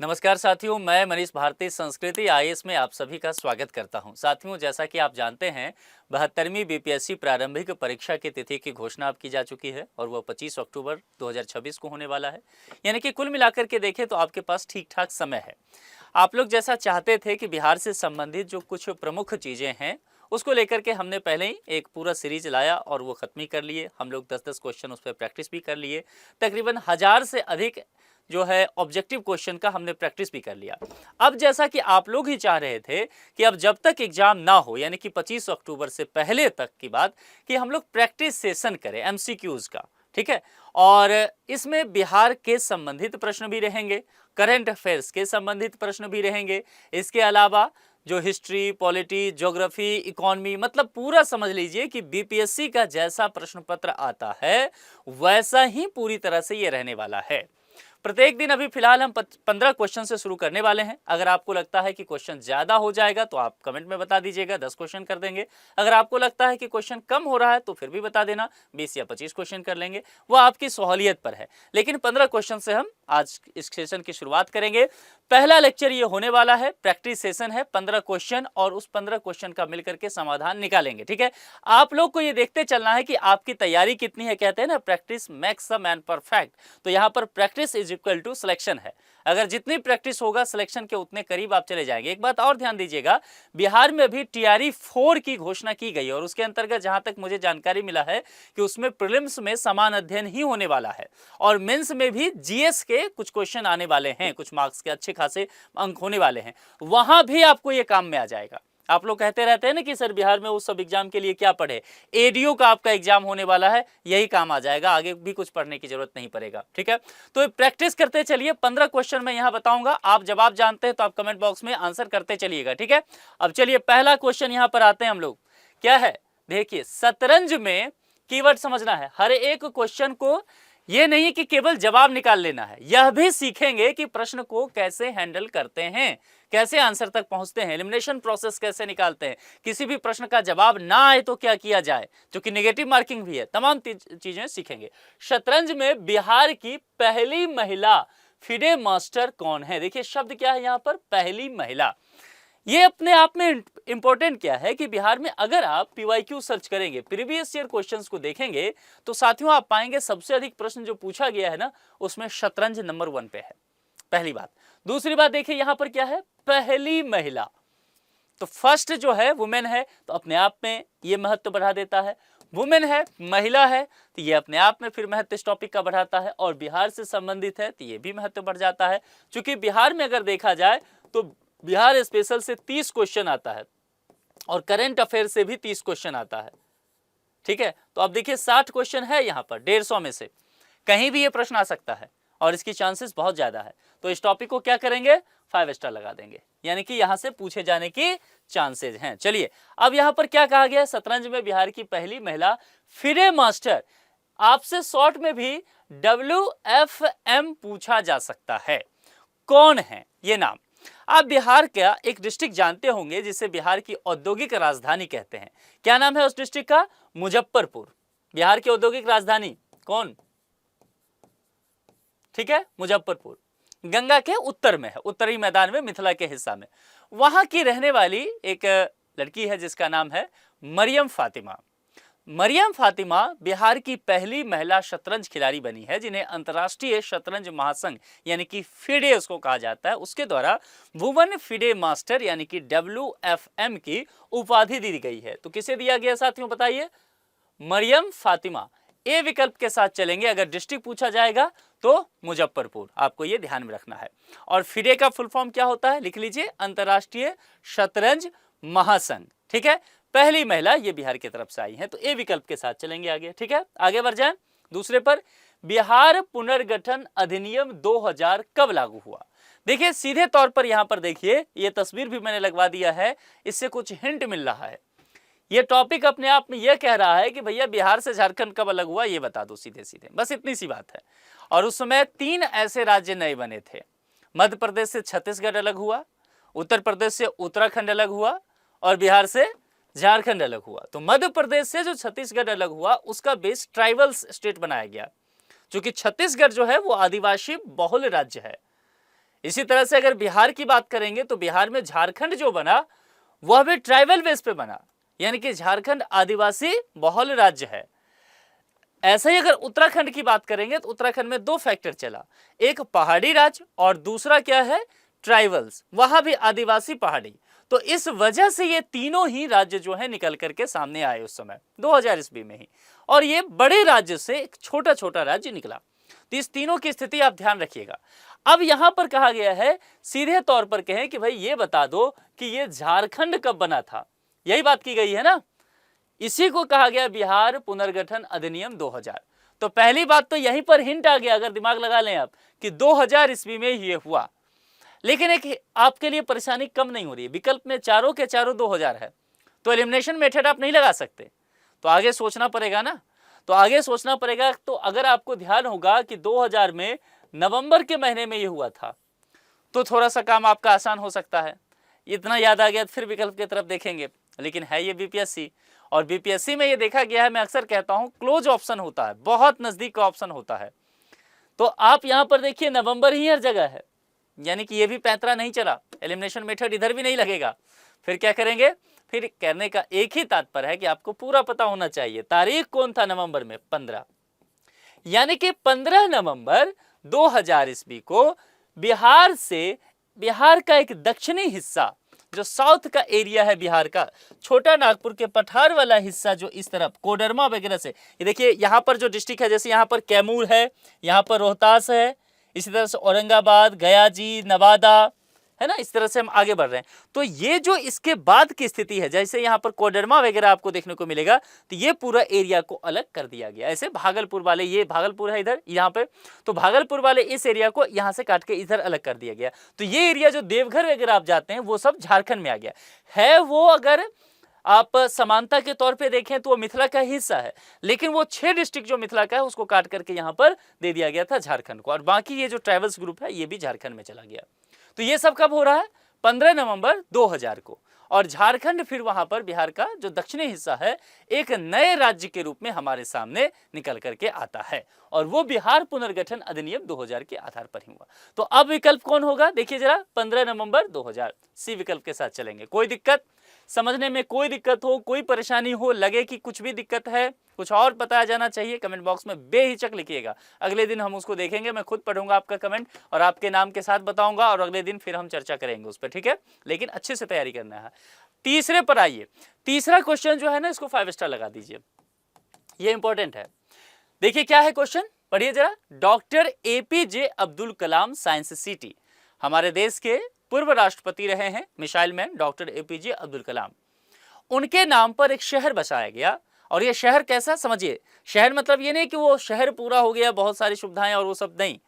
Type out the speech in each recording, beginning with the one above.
नमस्कार साथियों, मैं मनीष भारती संस्कृति आईएएस में आप सभी का स्वागत करता हूं। साथियों, जैसा कि आप जानते हैं 72वीं बीपीएससी प्रारंभिक परीक्षा की तिथि की घोषणा अब की जा चुकी है और वो 25 अक्टूबर 2026 को होने वाला है। यानी कि कुल मिलाकर के देखें तो आपके पास ठीक ठाक समय है। आप लोग जैसा चाहते थे कि बिहार से संबंधित जो कुछ प्रमुख चीज़ें हैं उसको लेकर के हमने पहले ही एक पूरा सीरीज लाया और वो ख़त्म ही कर लिए। हम लोग 10-10 क्वेश्चन उस पर प्रैक्टिस भी कर लिए। तकरीबन 1000 से अधिक जो है ऑब्जेक्टिव क्वेश्चन का हमने प्रैक्टिस भी कर लिया। अब जैसा कि आप लोग ही चाह रहे थे कि अब जब तक एग्जाम ना हो, यानी कि 25 अक्टूबर से पहले तक की बात, कि हम लोग प्रैक्टिस सेशन करें एमसीक्यूज का, ठीक है। और इसमें बिहार के संबंधित प्रश्न भी रहेंगे, करंट अफेयर्स के संबंधित प्रश्न भी रहेंगे। इसके अलावा जो हिस्ट्री, पॉलिटी, ज्योग्राफी, इकोनॉमी, मतलब पूरा समझ लीजिए कि बीपीएससी का जैसा प्रश्न पत्र आता है वैसा ही पूरी तरह से ये रहने वाला है। प्रत्येक दिन अभी फिलहाल हम 15 क्वेश्चन से शुरू करने वाले हैं। अगर आपको लगता है कि क्वेश्चन ज्यादा हो जाएगा तो आप कमेंट में बता दीजिएगा, 10 क्वेश्चन कर देंगे। अगर आपको लगता है कि क्वेश्चन कम हो रहा है तो फिर भी बता देना, 20 या 25 क्वेश्चन कर लेंगे, वो आपकी सहूलियत पर है। लेकिन 15 क्वेश्चन से हम आज इस सेशन की शुरुआत करेंगे। पहला लेक्चर ये होने वाला है, प्रैक्टिस सेशन है, 15 क्वेश्चन और उस 15 क्वेश्चन का मिलकर के समाधान निकालेंगे, ठीक है। आप लोग को ये देखते चलना है कि आपकी तैयारी कितनी है। कहते हैं ना, practice makes a man perfect. तो यहाँ पर practice is equal to selection है। अगर जितनी प्रैक्टिस होगा सिलेक्शन के उतने करीब आप चले जाएंगे। एक बात और ध्यान दीजिएगा, बिहार में अभी टीआरई 4 की घोषणा की गई और उसके अंतर्गत जहां तक मुझे जानकारी मिला है कि उसमें प्रीलिम्स में समान अध्ययन ही होने वाला है और मेंस में भी जीएस के कुछ क्वेश्चन आने वाले हैं, कुछ मार्क्स के अच्छे खासे अंक होने वाले हैं, वहां भी आपको ये काम में आ जाएगा। आप लोग कहते रहते हैं ना कि सर बिहार में उस सब एग्जाम के लिए क्या पढ़े, एडीओ का आपका एग्जाम होने वाला है, यही काम आ जाएगा, आगे भी कुछ पढ़ने की जरूरत नहीं पड़ेगा, ठीक है। तो प्रैक्टिस करते चलिए। 15 क्वेश्चन मैं यहां बताऊंगा, आप जवाब जानते हैं तो आप कमेंट बॉक्स में आंसर करते चलिएगा, ठीक है। अब चलिए पहला क्वेश्चन यहां पर आते हैं हम लोग। क्या है, देखिए, शतरंज में कीवर्ड समझना है। हर एक क्वेश्चन को ये नहीं कि केवल जवाब निकाल लेना है, यह भी सीखेंगे कि प्रश्न को कैसे हैंडल करते हैं, कैसे आंसर तक पहुंचते हैं, एलिमिनेशन प्रोसेस कैसे निकालते हैं, किसी भी प्रश्न का जवाब ना आए तो क्या किया जाए, जो कि नेगेटिव मार्किंग भी है, तमाम चीजें सीखेंगे। शतरंज में बिहार की पहली महिला फिडे मास्टर कौन है? देखिए शब्द क्या है यहां पर, पहली महिला। ये अपने आप में इंपॉर्टेंट क्या है कि बिहार में अगर आप पीवाईक्यू सर्च करेंगे, प्रीवियस ईयर क्वेश्चंस को देखेंगे, तो साथियों आप पाएंगे सबसे अधिक प्रश्न जो पूछा गया है ना, उसमें शतरंज नंबर 1 पे है। पहली बात। दूसरी बात देखिए यहां पर क्या है, पहली महिला। तो फर्स्ट जो है वुमेन है, तो अपने आप में ये महत्व बढ़ा देता है। वुमेन है, महिला है, तो ये अपने आप में फिर महत्व इस टॉपिक का बढ़ाता है। और बिहार से संबंधित है तो ये भी महत्व बढ़ जाता है। चूंकि बिहार में अगर देखा जाए तो बिहार स्पेशल से 30 क्वेश्चन आता है और करंट अफेयर से भी 30 क्वेश्चन आता है, ठीक है। तो अब देखिए 60 क्वेश्चन है यहां पर, 150 में से कहीं भी ये प्रश्न आ सकता है और इसकी चांसेस बहुत ज्यादा है। तो इस टॉपिक को क्या करेंगे, 5 स्टार लगा देंगे, यानी कि यहां से पूछे जाने की चांसेस हैं। चलिए अब यहां पर क्या कहा गया, शतरंज में बिहार की पहली महिला फिडे मास्टर। आपसे शॉर्ट में भी WFM पूछा जा सकता है, कौन है ये नाम। आप बिहार का एक डिस्ट्रिक्ट जानते होंगे जिसे बिहार की औद्योगिक राजधानी कहते हैं। क्या नाम है उस डिस्ट्रिक्ट का, मुजफ्फरपुर। बिहार की औद्योगिक राजधानी कौन, ठीक है, मुजफ्फरपुर। गंगा के उत्तर में है, उत्तरी मैदान में, मिथिला के हिस्सा में। वहां की रहने वाली एक लड़की है जिसका नाम है मरियम फातिमा। मरियम फातिमा बिहार की पहली महिला शतरंज खिलाड़ी बनी है जिन्हें अंतर्राष्ट्रीय शतरंज महासंघ यानी कि फिडे उसको कहा जाता है, उसके द्वारा वुमेन फिडे मास्टर यानी कि WFM की उपाधि दी गई है। तो किसे दिया गया साथियों बताइए, मरियम फातिमा। ए विकल्प के साथ चलेंगे। अगर डिस्ट्रिक्ट पूछा जाएगा तो मुजफ्फरपुर, आपको यह ध्यान में रखना है। और फिडे का फुल फॉर्म क्या होता है, लिख लीजिए, अंतर्राष्ट्रीय शतरंज महासंघ, ठीक है। पहली महिला ये बिहार की तरफ से आई है, तो ए विकल्प के साथ चलेंगे आगे, ठीक है। आगे बढ़ जाएं दूसरे पर, बिहार पुनर्गठन अधिनियम 2000 कब लागू हुआ? देखिए सीधे तौर पर यहां पर देखिए, ये तस्वीर भी मैंने लगवा दिया है, इससे कुछ हिंट मिल रहा है। ये टॉपिक अपने आप में यह कह रहा है कि भैया बिहार से झारखंड कब अलग हुआ, ये बता दो सीधे सीधे, बस इतनी सी बात है। और उस समय 3 ऐसे राज्य नए बने थे, मध्य प्रदेश से छत्तीसगढ़ अलग हुआ, उत्तर प्रदेश से उत्तराखंड अलग हुआ और बिहार से झारखंड अलग हुआ। तो मध्य प्रदेश से जो छत्तीसगढ़ अलग हुआ उसका बेस ट्राइबल स्टेट बनाया गया, क्योंकि छत्तीसगढ़ जो है वो आदिवासी बहुल राज्य है। इसी तरह से अगर बिहार की बात करेंगे तो बिहार में झारखंड जो बना वह भी ट्राइबल बेस पे बना, यानी कि झारखंड आदिवासी बहुल राज्य है। ऐसे ही अगर उत्तराखंड की बात करेंगे तो उत्तराखंड में दो फैक्टर चला, एक पहाड़ी राज्य और दूसरा क्या है, ट्राइबल्स, वहां भी आदिवासी पहाड़ी। तो इस वजह से ये तीनों ही राज्य जो है निकल करके सामने आए उस समय 2000 ईस्वी में ही, और ये बड़े राज्य से एक छोटा छोटा राज्य निकला। तो इस तीनों की स्थिति आप ध्यान रखिएगा। अब यहां पर कहा गया है, सीधे तौर पर कहें कि भाई ये बता दो कि ये झारखंड कब बना था, यही बात की गई है ना, इसी को कहा गया बिहार पुनर्गठन अधिनियम 2000। तो पहली बात तो यहीं पर हिंट आ गया, अगर दिमाग लगा लें आप, कि 2000 ईस्वी में ये हुआ। लेकिन एक आपके लिए परेशानी कम नहीं हो रही है, विकल्प में चारों के चारों 2000 है, तो एलिमिनेशन मेथड आप नहीं लगा सकते, तो आगे सोचना पड़ेगा ना, तो आगे सोचना पड़ेगा। तो अगर आपको ध्यान होगा कि 2000 में नवंबर के महीने में ये हुआ था, तो थोड़ा सा काम आपका आसान हो सकता है। इतना याद आ गया तो फिर विकल्प की तरफ देखेंगे, लेकिन है ये बीपीएससी, और बीपीएससी में ये देखा गया है, मैं अक्सर कहता हूं क्लोज ऑप्शन होता है, बहुत नजदीक का ऑप्शन होता है। तो आप यहां पर देखिए नवंबर ही हर जगह है, यानी कि ये भी पैंतरा नहीं चला, एलिमिनेशन मेथड इधर भी नहीं लगेगा। फिर क्या करेंगे, फिर कहने का एक ही तात्पर्य है कि आपको पूरा पता होना चाहिए। तारीख कौन था नवंबर में, 15, यानी कि 15 नवंबर 2000 ईस्वी को बिहार से, बिहार का एक दक्षिणी हिस्सा जो साउथ का एरिया है बिहार का, छोटा नागपुर के पठार वाला हिस्सा जो इस तरफ कोडरमा वगैरह से, ये देखिए यहाँ पर जो डिस्ट्रिक्ट है, जैसे यहाँ पर कैमूर है, यहाँ पर रोहतास है, इसी तरह से औरंगाबाद, गया जी, नवादा, है ना, इस तरह से हम आगे बढ़ रहे हैं। तो ये जो इसके बाद की स्थिति है, जैसे यहाँ पर कोडरमा वगैरह आपको देखने को मिलेगा, तो ये पूरा एरिया को अलग कर दिया गया। ऐसे भागलपुर वाले, ये भागलपुर है इधर यहाँ पे, तो भागलपुर वाले इस एरिया को यहाँ से काट के इधर अलग कर दिया गया। तो ये एरिया जो देवघर वगैरह आप जाते हैं वो सब झारखंड में आ गया है। वो अगर आप समानता के तौर पे देखें तो वो मिथिला का हिस्सा है, लेकिन वो 6 डिस्ट्रिक्ट जो मिथिला का है उसको काट करके यहाँ पर दे दिया गया था झारखंड को, और बाकी ये जो ट्राइबल्स ग्रुप है ये भी झारखंड में चला गया। तो ये सब कब हो रहा है, 15 नवंबर 2000 को, और झारखंड फिर वहां पर बिहार का जो दक्षिणी हिस्सा है एक नए राज्य के रूप में हमारे सामने निकल करके आता है, और वो बिहार पुनर्गठन अधिनियम 2000 के आधार पर ही हुआ। तो अब विकल्प कौन होगा, देखिए जरा, 15 नवंबर 2000, सी विकल्प के साथ चलेंगे। कोई दिक्कत समझने में, कोई दिक्कत हो, कोई परेशानी हो, लगे कि कुछ भी दिक्कत है, कुछ और बताया जाना चाहिए, कमेंट बॉक्स में बेहिचक लिखिएगा। अगले दिन हम उसको देखेंगे, मैं खुद पढ़ूंगा आपका कमेंट और आपके नाम के साथ बताऊंगा, और अगले दिन फिर हम चर्चा करेंगे उस पर, ठीक है, लेकिन अच्छे से तैयारी करना है। तीसरे पर आइए, तीसरा क्वेश्चन जो है ना, इसको 5 स्टार लगा दीजिए, ये इंपॉर्टेंट है। देखिए क्या है क्वेश्चन, पढ़िए जरा। Doctor APJ Abdul Kalam science city, हमारे देश के पूर्व राष्ट्रपति रहे हैं missile man doctor APJ Abdul Kalam, उनके नाम पर एक शहर बसाया गया। और ये शहर कैसा, समझिए, शहर मतलब ये नहीं कि वो शहर पूरा हो गया, बहुत सारी सुविधाएं और वो सब नहीं,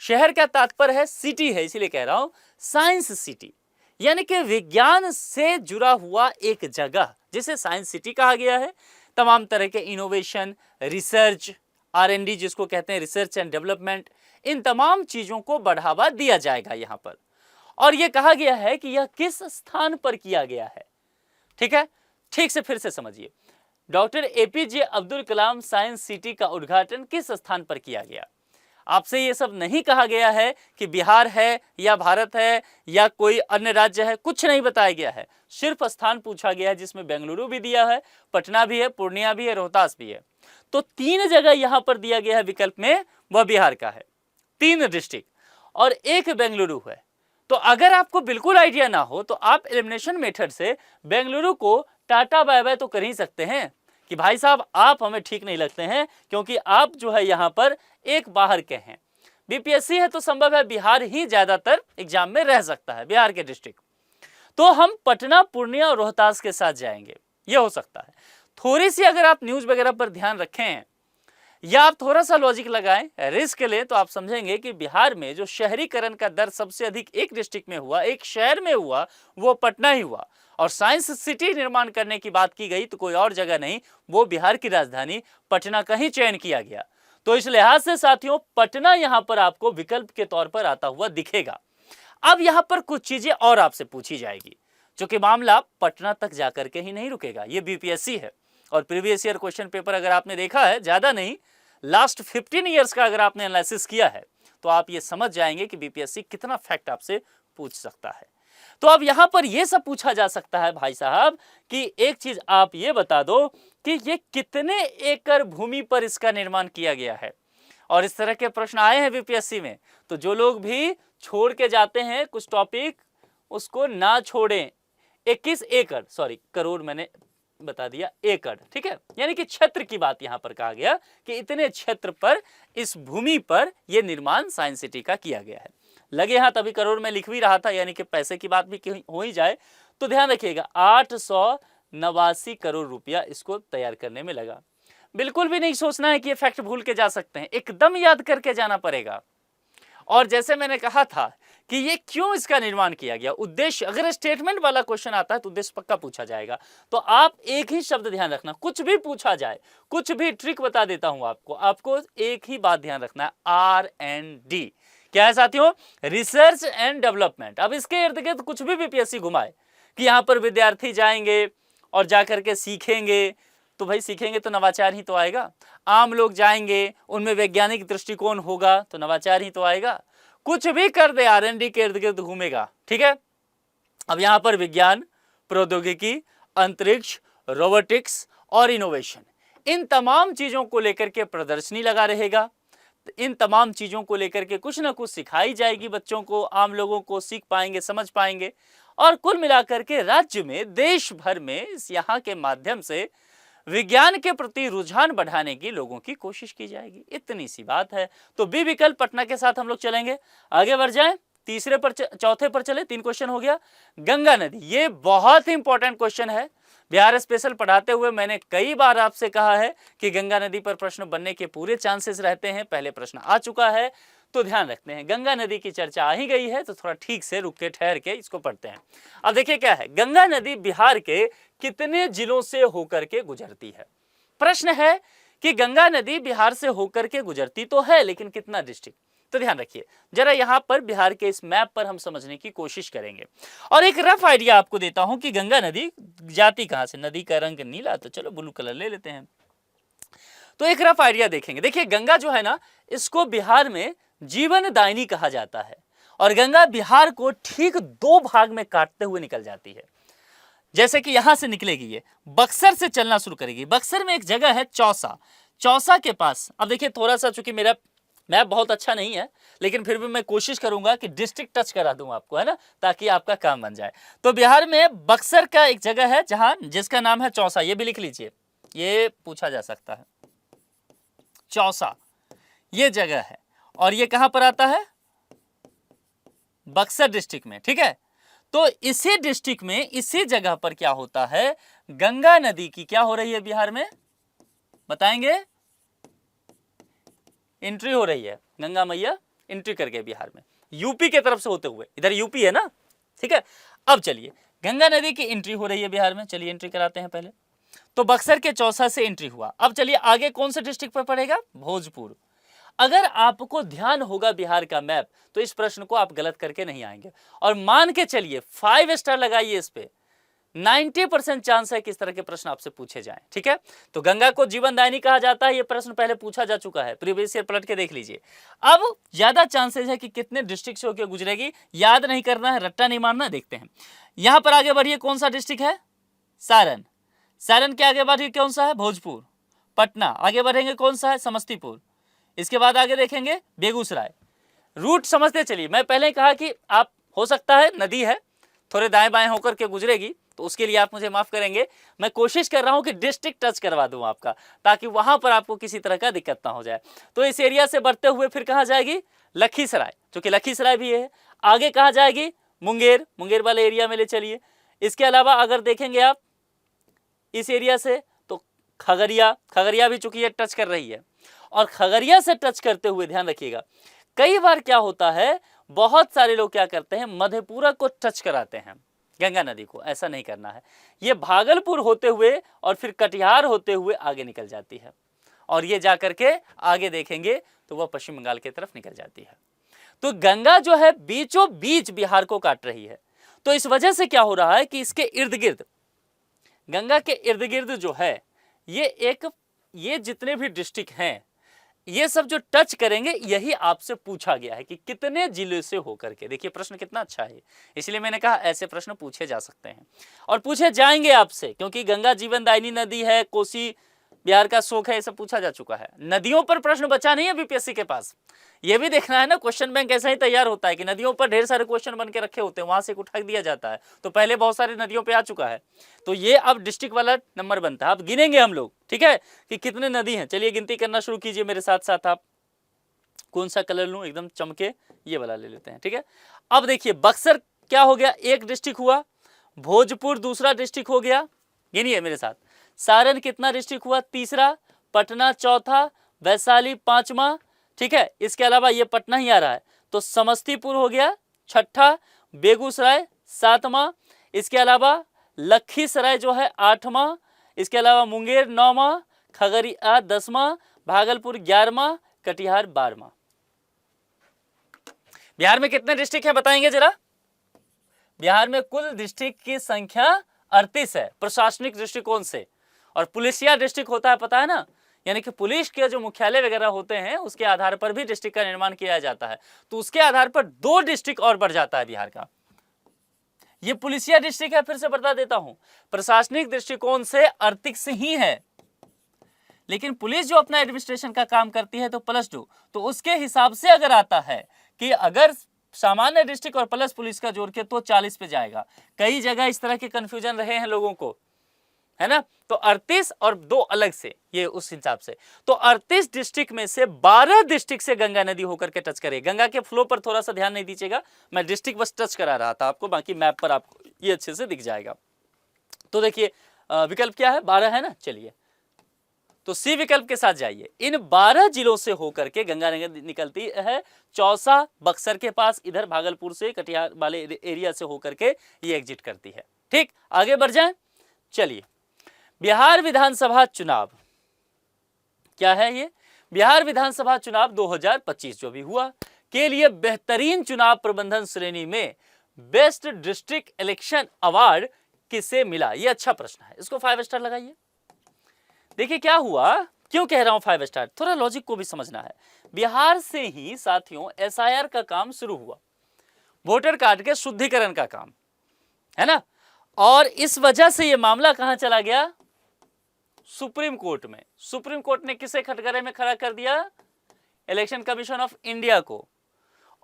शहर का तात्पर्य है सिटी है, इसीलिए कह रहा हूं साइंस सिटी, यानी कि विज्ञान से जुड़ा हुआ एक जगह जिसे साइंस सिटी कहा गया है। तमाम तरह के इनोवेशन, रिसर्च, R&D जिसको कहते हैं, रिसर्च एंड डेवलपमेंट, इन तमाम चीजों को बढ़ावा दिया जाएगा यहाँ पर। और यह कहा गया है कि यह किस स्थान पर किया गया है, ठीक है, ठीक से फिर से समझिए। Doctor APJ Abdul Kalam science city का उद्घाटन किस स्थान पर किया गया। आपसे ये सब नहीं कहा गया है कि बिहार है या भारत है या कोई अन्य राज्य है, कुछ नहीं बताया गया है, सिर्फ स्थान पूछा गया है, जिसमें बेंगलुरु भी दिया है, पटना भी है, पूर्णिया भी है, रोहतास भी है। तो 3 जगह यहां पर दिया गया है विकल्प में, वह बिहार का है, 3 डिस्ट्रिक्ट और 1 बेंगलुरु है। तो अगर आपको बिल्कुल आइडिया ना हो तो आप एलिमिनेशन मेथड से बेंगलुरु को टाटा बाय बाय तो कर ही सकते हैं कि भाई साहब आप हमें ठीक नहीं लगते हैं, क्योंकि आप जो है यहाँ पर एक बाहर के हैं। बीपीएससी है तो संभव है बिहार ही ज्यादातर एग्जाम में रह सकता है, बिहार के डिस्ट्रिक्ट, तो हम पटना, पूर्णिया और रोहतास के साथ जाएंगे, यह हो सकता है। थोड़ी सी अगर आप न्यूज वगैरह पर ध्यान रखें या आप थोड़ा सा लॉजिक लगाएं, रिस्क लें, तो आप समझेंगे कि बिहार में जो शहरीकरण का दर सबसे अधिक एक डिस्ट्रिक्ट में हुआ, एक शहर में हुआ, वो पटना ही हुआ। और साइंस सिटी निर्माण करने की बात की गई तो कोई और जगह नहीं, वो बिहार की राजधानी पटना का ही चयन किया गया। तो इस लिहाज से साथियों पटना यहां पर आपको विकल्प के तौर पर आता हुआ दिखेगा। अब यहां पर कुछ चीजें और आपसे पूछी जाएगी, जो कि मामला पटना तक जाकर के ही नहीं रुकेगा। ये बीपीएससी है और प्रीवियस ईयर क्वेश्चन पेपर अगर आपने देखा है, ज्यादा नहीं, लास्ट 15 ईयर्स का अगर आपने एनालिसिस किया है तो आप ये समझ जाएंगे कि बीपीएससी कितना फैक्ट आपसे पूछ सकता है। तो अब यहां पर यह सब पूछा जा सकता है भाई साहब कि एक चीज आप ये बता दो कि ये कितने एकड़ भूमि पर इसका निर्माण किया गया है। और इस तरह के प्रश्न आए हैं बीपीएससी में, तो जो लोग भी छोड़ के जाते हैं कुछ टॉपिक उसको ना छोड़ें। 21 एकड़, सॉरी करोड़ मैंने बता दिया, एकड़, ठीक है, यानी कि क्षेत्र की बात यहां पर कहा गया कि इतने क्षेत्र पर इस भूमि पर यह निर्माण साइंस सिटी का किया गया है। लगे हाथ अभी करोड़ में लिख भी रहा था, यानी कि पैसे की बात भी हो ही जाए तो ध्यान रखिएगा 889 करोड़ रुपया इसको तैयार करने में लगा। बिल्कुल भी नहीं सोचना है कि ये फैक्ट भूल के जा सकते हैं, एकदम याद करके जाना पड़ेगा। और जैसे मैंने कहा था कि ये क्यों इसका निर्माण किया गया, उद्देश्य, अगर स्टेटमेंट वाला क्वेश्चन आता है तो उद्देश्य पक्का पूछा जाएगा। तो आप एक ही शब्द ध्यान रखना, कुछ भी पूछा जाए, कुछ भी ट्रिक बता देता हूं आपको एक ही बात ध्यान रखना है, R&D। क्या है साथियों? Research and development. अब इसके इर्द गिर्द कुछ भी बीपीएससी घुमाए कि यहां पर विद्यार्थी जाएंगे और जाकर के सीखेंगे, तो भाई सीखेंगे तो नवाचार ही तो आएगा। आम लोग जाएंगे, उनमें वैज्ञानिक दृष्टिकोण होगा तो नवाचार ही तो आएगा। कुछ भी कर दे R&D के इर्द गिर्द घूमेगा, ठीक है। अब यहां पर विज्ञान, प्रौद्योगिकी, अंतरिक्ष, रोबोटिक्स और इनोवेशन, इन तमाम चीजों को लेकर के प्रदर्शनी लगा रहेगा। इन तमाम चीजों को लेकर के कुछ ना कुछ सिखाई जाएगी बच्चों को, आम लोगों को सीख पाएंगे, समझ पाएंगे। और कुल मिलाकर के राज्य में, देश भर में इस यहाँ के माध्यम से विज्ञान के प्रति रुझान बढ़ाने की लोगों की कोशिश की जाएगी। इतनी सी बात है। तो बी विकल्प पटना के साथ हम लोग चलेंगे, आगे बढ़ जाएं, तीसरे पर चौथे पर चले। 3 क्वेश्चन हो गया। गंगा नदी, ये बहुत ही इंपॉर्टेंट क्वेश्चन है। बिहार स्पेशल पढ़ाते हुए मैंने कई बार आपसे कहा है कि गंगा नदी पर प्रश्न बनने के पूरे चांसेस रहते हैं। पहले प्रश्न आ चुका है तो ध्यान रखते हैं। गंगा नदी की चर्चा आ ही गई है तो थोड़ा ठीक से रुक के ठहर के इसको पढ़ते हैं। अब देखिए क्या है, गंगा नदी बिहार के कितने जिलों से होकर के गुजरती है। प्रश्न है कि गंगा नदी बिहार से होकर के गुजरती तो है, लेकिन कितना डिस्ट्रिक्ट। तो ध्यान रखिए जरा, यहां पर बिहार के इस मैप पर हम समझने की कोशिश करेंगे और एक रफ आइडिया आपको देता हूं कि गंगा नदी जाती कहां से। नदी का रंग नीला, तो चलो ब्लू कलर ले लेते हैं। तो एक रफ आइडिया देखेंगे। देखिए गंगा जो है ना, इसको बिहार में जीवनदायिनी कहा जाता है और गंगा बिहार को ठीक 2 भाग में काटते हुए निकल जाती है। जैसे कि यहां से निकलेगी, ये बक्सर से चलना शुरू करेगी। बक्सर में एक जगह है चौसा, चौसा के पास। अब देखिए थोड़ा सा, चूंकि मेरा मैप बहुत अच्छा नहीं है, लेकिन फिर भी मैं कोशिश करूंगा कि डिस्ट्रिक्ट टच करा दूं आपको, है ना, ताकि आपका काम बन जाए। तो बिहार में बक्सर का एक जगह है जहां, जिसका नाम है चौसा। ये भी लिख लीजिए, ये पूछा जा सकता है। चौसा ये जगह है और ये कहां पर आता है? बक्सर डिस्ट्रिक्ट में, ठीक है। तो इसी डिस्ट्रिक्ट में, इसी जगह पर क्या होता है, गंगा नदी की क्या हो रही है बिहार में, बताएंगे? एंट्री हो रही है। गंगा मैया एंट्री करके बिहार में, यूपी के तरफ से होते हुए। इधर यूपी है ना, ठीक है। अब चलिए, गंगा नदी की एंट्री हो रही है बिहार में। चलिए एंट्री कराते हैं पहले। तो बक्सर के चौसा से एंट्री हुआ। अब चलिए आगे कौन से डिस्ट्रिक्ट पर पड़ेगा? भोजपुर। अगर आपको ध्यान होगा बिहार का मैप तो इस प्रश्न को आप गलत करके नहीं आएंगे। और मान के चलिए 5 स्टार लगाइए इस पे, 90% चांस है कि इस तरह के प्रश्न आपसे पूछे जाएं, ठीक है। तो गंगा को जीवनदायिनी कहा जाता है, यह प्रश्न पहले पूछा जा चुका है, प्रीवियस ईयर पलट के देख लीजिए। अब ज्यादा चांसेस है कि कितने डिस्ट्रिक्ट से होकर गुजरेगी, याद नहीं करना है, रट्टा नहीं मारना। देखते हैं, यहां पर आगे बढ़िए, कौन सा डिस्ट्रिक्ट है? सारण। सारण के आगे बढ़िए कौन सा है? भोजपुर। पटना आगे बढ़ेंगे, कौन सा है? समस्तीपुर। इसके बाद आगे देखेंगे बेगूसराय। रूट समझते चलिए, मैं पहले ही कहा कि आप, हो सकता है नदी है, थोड़े दाएं बाएं होकर के गुजरेगी, तो उसके लिए आप मुझे माफ करेंगे। मैं कोशिश कर रहा हूं कि डिस्ट्रिक्ट टच करवा दूं आपका, ताकि वहां पर आपको किसी तरह का दिक्कत ना हो जाए। तो इस एरिया से बढ़ते हुए फिर कहां जाएगी? लखीसराय, क्योंकि लखीसराय भी है। आगे कहां जाएगी? मुंगेर, मुंगेर वाले एरिया में ले चलिए। इसके अलावा अगर देखेंगे आप इस एरिया से तो खगड़िया, खगड़िया भी चूंकि ये टच कर रही है। और खगड़िया से टच करते हुए ध्यान रखिएगा, कई बार क्या होता है, बहुत सारे लोग क्या करते हैं, मधेपुरा को टच कराते हैं गंगा नदी को। ऐसा नहीं करना है। ये भागलपुर होते हुए और फिर कटिहार होते हुए आगे निकल जाती है और ये जाकर के आगे देखेंगे तो वह पश्चिम बंगाल की तरफ निकल जाती है। तो गंगा जो है बीचों बीच बिहार को काट रही है। तो इस वजह से क्या हो रहा है कि इसके इर्द गिर्द, गंगा के इर्द गिर्द जो है, ये जितने भी डिस्ट्रिक्ट हैं, ये सब जो टच करेंगे यही आपसे पूछा गया है कि कितने जिले से होकर के। देखिए प्रश्न कितना अच्छा है, इसलिए मैंने कहा ऐसे प्रश्न पूछे जा सकते हैं और पूछे जाएंगे आपसे, क्योंकि गंगा जीवनदायिनी नदी है, कोसी बिहार का शोक है, ये सब पूछा जा चुका है। नदियों पर प्रश्न बचा नहीं है बीपीएससी के पास, ये भी देखना है ना। क्वेश्चन बैंक ऐसा ही तैयार होता है कि नदियों पर ढेर सारे क्वेश्चन बन के रखे होते हैं, वहां से उठा दिया जाता है। तो पहले बहुत सारी नदियों पे आ चुका है, तो ये अब डिस्ट्रिक्ट वाला नंबर बनता है। अब गिनेंगे हम लोग, ठीक है, कि कितने नदी हैं। चलिए गिनती करना शुरू कीजिए मेरे साथ साथ। आप कौन सा कलर लूं, एकदम चमके, ये वाला ले लेते हैं, ठीक है। अब देखिए बक्सर क्या हो गया, एक डिस्ट्रिक्ट हुआ। भोजपुर दूसरा डिस्ट्रिक्ट हो गया, गिनिए मेरे साथ। सारण कितना डिस्ट्रिक्ट हुआ, तीसरा। पटना चौथा, वैशाली पांचवा, ठीक है। इसके अलावा ये पटना ही आ रहा है, तो समस्तीपुर हो गया छठा, बेगूसराय सातवां, इसके अलावा लखीसराय जो है आठवां, इसके अलावा मुंगेर नौवां, खगड़िया 10वां, भागलपुर 11वां, कटिहार 12वां। बिहार में कितने डिस्ट्रिक्ट है बताएंगे जरा। बिहार में कुल डिस्ट्रिक्ट की संख्या 38 है प्रशासनिक दृष्टिकोण से, और पुलिसिया डिस्ट्रिक्ट होता है, पता है ना, यानी कि पुलिस के जो मुख्यालय वगैरह होते हैं उसके आधार पर भी डिस्ट्रिक्ट का निर्माण किया जाता है। तो उसके आधार पर 2 डिस्ट्रिक्ट और बढ़ जाता है बिहार का। ये पुलिसिया डिस्ट्रिक्ट है, फिर से बता देता हूं, प्रशासनिक दृष्टिकोण से 38 ही है, लेकिन पुलिस जो अपना एडमिनिस्ट्रेशन का काम करती है तो +2, तो उसके हिसाब से अगर आता है कि अगर सामान्य डिस्ट्रिक्ट और प्लस पुलिस का जोड़ के तो 40 पे जाएगा। कई जगह इस तरह के कंफ्यूजन रहे हैं लोगों को, है ना। तो 38 और 2 अलग से, ये उस हिसाब से। तो 38 डिस्ट्रिक्ट में से 12 डिस्ट्रिक्ट से गंगा नदी होकर के टच करे। गंगा के फ्लो पर थोड़ा सा ध्यान नहीं दीजिएगा, मैं डिस्ट्रिक्ट बस टच करा रहा था आपको, बाकी मैप पर आपको ये अच्छे से दिख जाएगा। तो देखिए विकल्प क्या है, 12 है ना। चलिए तो सी विकल्प के साथ जाइए। इन 12 जिलों से होकर के गंगा नदी निकलती है। चौसा बक्सर के पास, इधर भागलपुर से कटिहार वाले एरिया से होकर के ये एग्जिट करती है। ठीक, आगे बढ़ जाएं। चलिए बिहार विधानसभा चुनाव क्या है, ये बिहार विधानसभा चुनाव 2025 जो भी हुआ के लिए बेहतरीन चुनाव प्रबंधन श्रेणी में बेस्ट डिस्ट्रिक्ट इलेक्शन अवार्ड किसे मिला। ये अच्छा प्रश्न है, इसको 5 स्टार लगाइए। देखिए क्या हुआ, क्यों कह रहा हूं 5 स्टार, थोड़ा लॉजिक को भी समझना है। बिहार से ही साथियों एसआईआर का काम शुरू हुआ, वोटर कार्ड के शुद्धिकरण का काम, है ना। और इस वजह से यह मामला कहां चला गया, सुप्रीम कोर्ट में। सुप्रीम कोर्ट ने किसे कटघरे में खड़ा कर दिया, इलेक्शन कमीशन ऑफ इंडिया को।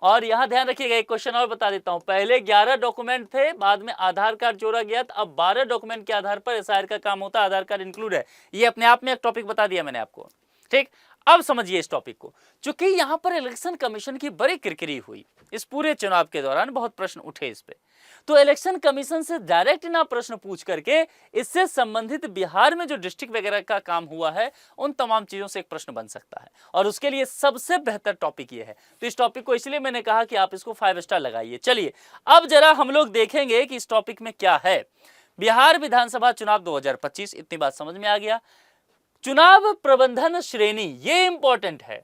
और यहां ध्यान रखिएगा, एक क्वेश्चन और बता देता हूं, पहले 11 डॉक्यूमेंट थे, बाद में आधार कार्ड जोड़ा गया, अब 12 डॉक्यूमेंट के आधार पर एसआईआर का काम होता है, आधार कार्ड इंक्लूड है। ये अपने आप में एक टॉपिक बता दिया मैंने आपको। ठीक, अब समझिए इस टॉपिक को। चूंकि यहां पर इलेक्शन कमीशन की बड़ी किरकिरी हुई इस पूरे चुनाव के दौरान, बहुत प्रश्न उठे इस पे, तो इलेक्शन कमीशन से डायरेक्ट ना प्रश्न पूछ करके इससे संबंधित बिहार में जो डिस्ट्रिक्ट वगैरह का काम हुआ है उन तमाम चीजों से एक प्रश्न बन सकता है, और उसके लिए सबसे बेहतर टॉपिक ये है। तो इस टॉपिक को इसलिए मैंने कहा कि आप इसको 5 स्टार लगाइए। चलिए अब जरा हम लोग देखेंगे कि इस टॉपिक में क्या है। बिहार विधानसभा चुनाव 2025, इतनी बात समझ में आ गया। चुनाव प्रबंधन श्रेणी, ये इंपॉर्टेंट है।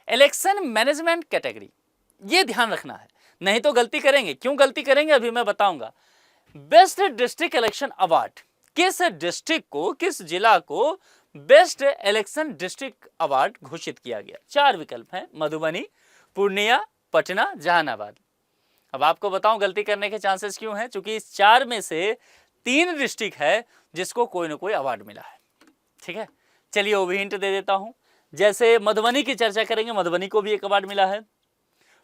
इलेक्शन मैनेजमेंट कैटेगरी, ये ध्यान रखना है, नहीं तो गलती करेंगे। क्यों गलती करेंगे अभी मैं बताऊंगा। बेस्ट डिस्ट्रिक्ट इलेक्शन अवार्ड, किस डिस्ट्रिक्ट को, किस जिला को बेस्ट इलेक्शन डिस्ट्रिक्ट अवार्ड घोषित किया गया। 4 विकल्प हैं, मधुबनी, पूर्णिया, पटना, जहानाबाद। अब आपको बताऊं गलती करने के चांसेस क्यों हैं, क्योंकि इस 4 में से 3 डिस्ट्रिक्ट है जिसको कोई ना कोई अवार्ड मिला है। ठीक है, चलिए वो भी हिंट दे देता हूं। जैसे मधुबनी की चर्चा करेंगे, मधुबनी को भी एक अवार्ड मिला है,